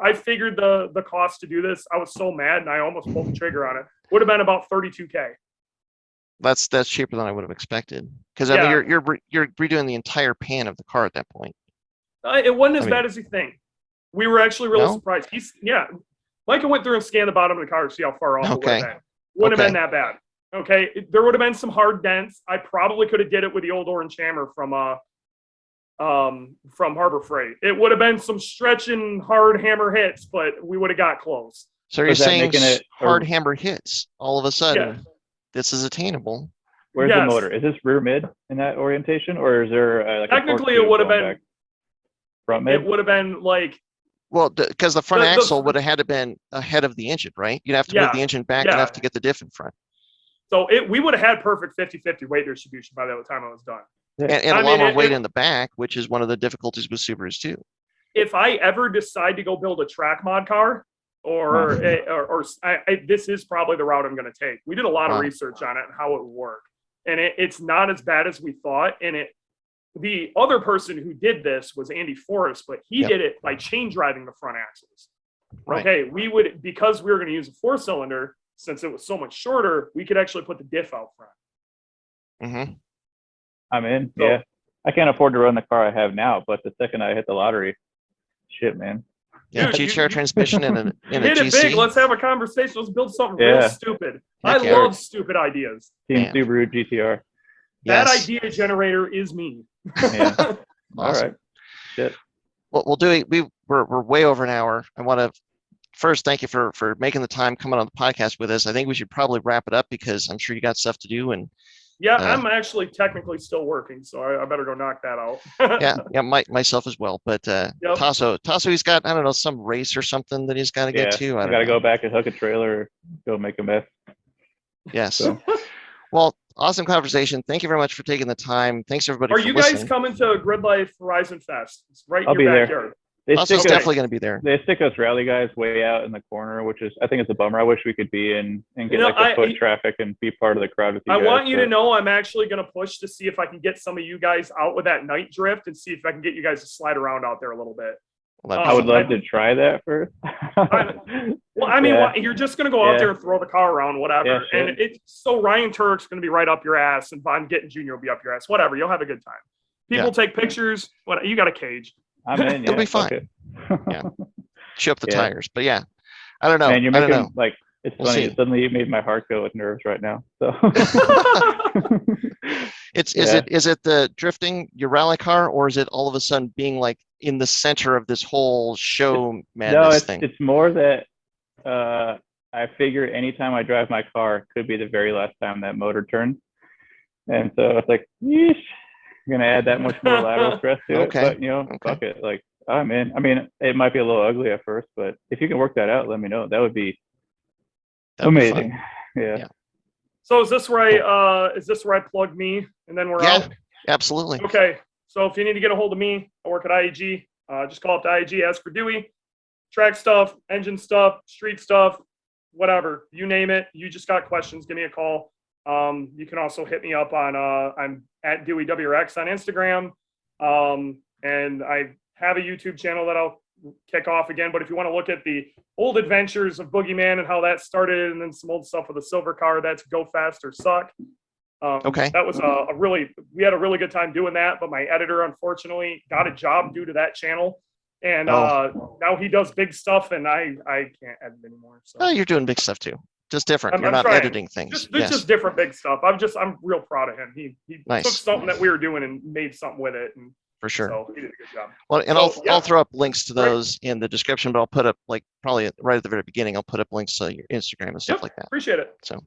I figured the cost to do this. I was so mad and I almost pulled the trigger on it. Would have been about $32K. That's cheaper than I would have expected. Because I mean, you're redoing the entire pan of the car at that point. It wasn't as bad as you think. We were actually really surprised. Micah went through and scanned the bottom of the car to see how far off it would have been. Wouldn't have been that bad. Okay, there would have been some hard dents. I probably could have did it with the old orange hammer from Harbor Freight. It would have been some stretching hard hammer hits, but we would have got close. So you're saying hard hammer hits all of a sudden? This is attainable. Where's the motor? Is this rear mid in that orientation, or is there technically it would have been front mid? It would have been like because the front axle would have had to been ahead of the engine, right? You'd have to move the engine back enough to get the diff in front. So we would have had perfect 50-50 weight distribution by the time it was done. And a lot more weight in the back, which is one of the difficulties with Subarus too. If I ever decide to go build a track mod car, this is probably the route I'm going to take. We did a lot of research on it and how it would work, and it's not as bad as we thought. And the other person who did this was Andy Forrest, but he did it by chain driving the front axles. Right. Okay, because we were going to use a 4-cylinder, since it was so much shorter, we could actually put the diff out front. Mm-hmm. I'm in. So, yeah, I can't afford to run the car I have now, but the second I hit the lottery, shit, man. Yeah, GTR transmission in a hit GC. It big. Let's have a conversation. Let's build something real stupid. I love stupid ideas. Team Subaru GTR. That idea generator is me. Yeah. Awesome. All right. Shit. Well, we'll do it. We're way over an hour. I want to first thank you for making the time coming on the podcast with us. I think we should probably wrap it up because I'm sure you got stuff to do. And I'm actually technically still working, so I better go knock that out. yeah, myself as well. But Tasso, he's got, I don't know, some race or something that he's got to get to. I got to go back and hook a trailer, go make a mess. Yes. So. Well, awesome conversation. Thank you very much for taking the time. Thanks everybody. Are you guys coming to Gridlife Horizon Fest? It's right in your backyard. Tasso's definitely going to be there. They stick us rally guys way out in the corner, which is, I think it's a bummer. I wish we could be in and get the foot traffic and be part of the crowd with you guys. I want you to know I'm actually going to push to see if I can get some of you guys out with that night drift and see if I can get you guys to slide around out there a little bit. I would love to try that first. You're just going to go out there and throw the car around, whatever. Yeah, and Ryan Turk's going to be right up your ass, and Von Gittin Jr. will be up your ass. Whatever. You'll have a good time. People take pictures. You got a cage. I'm in. It'll be fine. Yeah. Chew up the tires. But yeah, I don't know. Man, you're making, it's We'll funny. see. Suddenly you made my heart go with nerves right now. So is it the drifting your rally car, or is it all of a sudden being like in the center of this whole show madness thing? It's more that I figure anytime I drive my car could be the very last time that motor turns. And so it's like, yeesh, I'm going to add that much more lateral stress to it. But, fuck it. Like, I'm in. I mean, it might be a little ugly at first, but if you can work that out, let me know. That would be amazing. Yeah. So is this where I plug me and then we're out? Absolutely. Okay. So if you need to get a hold of me, I work at IAG. Just call up to IAG, ask for Dewey. Track stuff, engine stuff, street stuff, whatever. You name it. You just got questions, give me a call. You can also hit me up on I'm at Dewey WRX on Instagram. And I have a YouTube channel that I'll kick off again. But if you want to look at the old adventures of Boogeyman and how that started, and then some old stuff with the silver car, that's Go Fast or Suck. That was we had a really good time doing that, but my editor unfortunately got a job due to that channel, and now he does big stuff, and I can't edit anymore. So you're doing big stuff too, just different. You're not editing things. Just different big stuff. I'm real proud of him. He took something that we were doing and made something with it, and for sure. So he did a good job. Well, and I'll throw up links to those in the description, but I'll put up probably right at the very beginning, I'll put up links to your Instagram and stuff like that. Appreciate it. So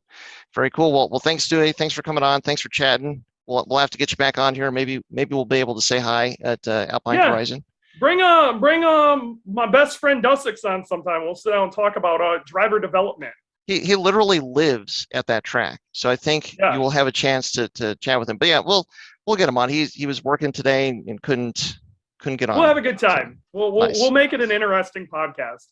very cool. Well, thanks, Dewey. Thanks for coming on. Thanks for chatting. We'll have to get you back on here. Maybe we'll be able to say hi at Alpine Horizon. Bring my best friend Dussix on sometime. We'll sit down and talk about driver development. He literally lives at that track, so I think you will have a chance to chat with him. But yeah, we'll get him on. He was working today and couldn't get on. We'll have a good time. So, we'll make it an interesting podcast.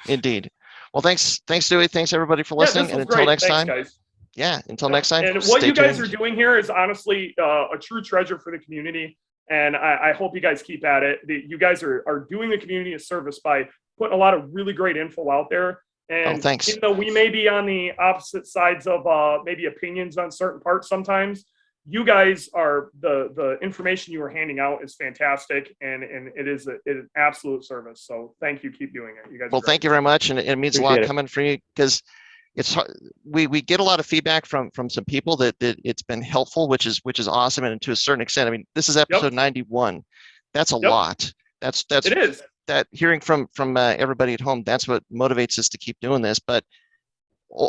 Indeed. Well, thanks Dewey. Thanks everybody for listening. And until next time. Guys. Yeah, until next time. And what you guys are doing here is honestly a true treasure for the community. And I hope you guys keep at it. You guys are doing the community a service by putting a lot of really great info out there. And thanks. Even though we may be on the opposite sides of maybe opinions on certain parts sometimes, you guys are the information you are handing out is fantastic, and it is an absolute service. So thank you. Keep doing it. You guys. Well, thank you very much, and it means a lot coming from you, because it's we get a lot of feedback from some people that it's been helpful, which is awesome, and to a certain extent, I mean, this is episode 91. That's a lot. That's it is. That hearing from everybody at home, that's what motivates us to keep doing this. But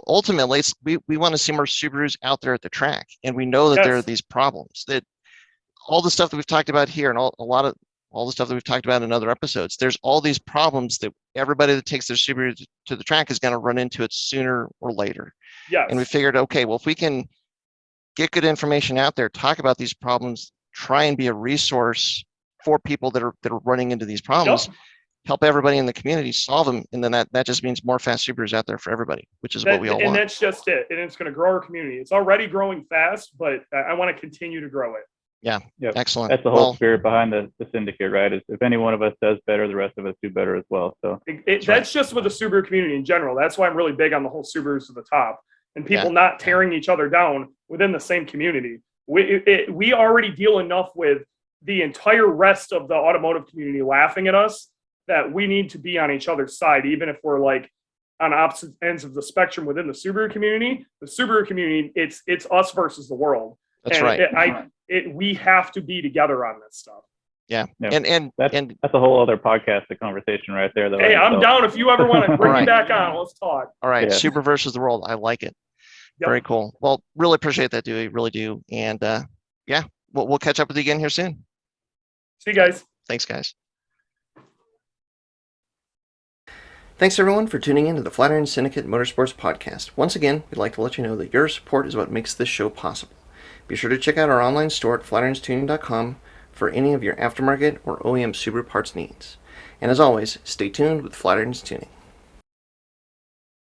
ultimately, we want to see more Subarus out there at the track, and we know that there are these problems. That all the stuff that we've talked about here, and a lot of all the stuff that we've talked about in other episodes, there's all these problems that everybody that takes their Subaru to the track is going to run into it sooner or later. Yeah. And we figured, okay, well, if we can get good information out there, talk about these problems, try and be a resource for people that are running into these problems, help everybody in the community solve them, and then that just means more fast Subarus out there for everybody, which is what we all and want. that's just it. And it's going to grow our community. It's already growing fast, but I want to continue to grow it. Yeah, Yep. excellent. That's the whole spirit behind the syndicate, right? Is if any one of us does better, the rest of us do better as well. So that's just with the Subaru community in general. That's why I'm really big on the whole Subarus to the top and people not tearing each other down within the same community. We already deal enough with the entire rest of the automotive community laughing at us that we need to be on each other's side, even if we're like on opposite ends of the spectrum within the Subaru community. The Subaru community, it's us versus the world. That's and right. We have to be together on this stuff. Yeah. Yep. And that's a whole other podcast, the conversation right there. Though, hey, I'm down if you ever want to bring me back on. Let's talk. All right. Yeah. Super versus the world. I like it. Yep. Very cool. Well, really appreciate that, Dewey. Really do. And we'll catch up with you again here soon. See you guys. Thanks, guys. Thanks everyone for tuning in to the Flatiron Syndicate Motorsports Podcast. Once again, we'd like to let you know that your support is what makes this show possible. Be sure to check out our online store at flatironstuning.com for any of your aftermarket or OEM Subaru parts needs. And as always, stay tuned with Flatiron's Tuning.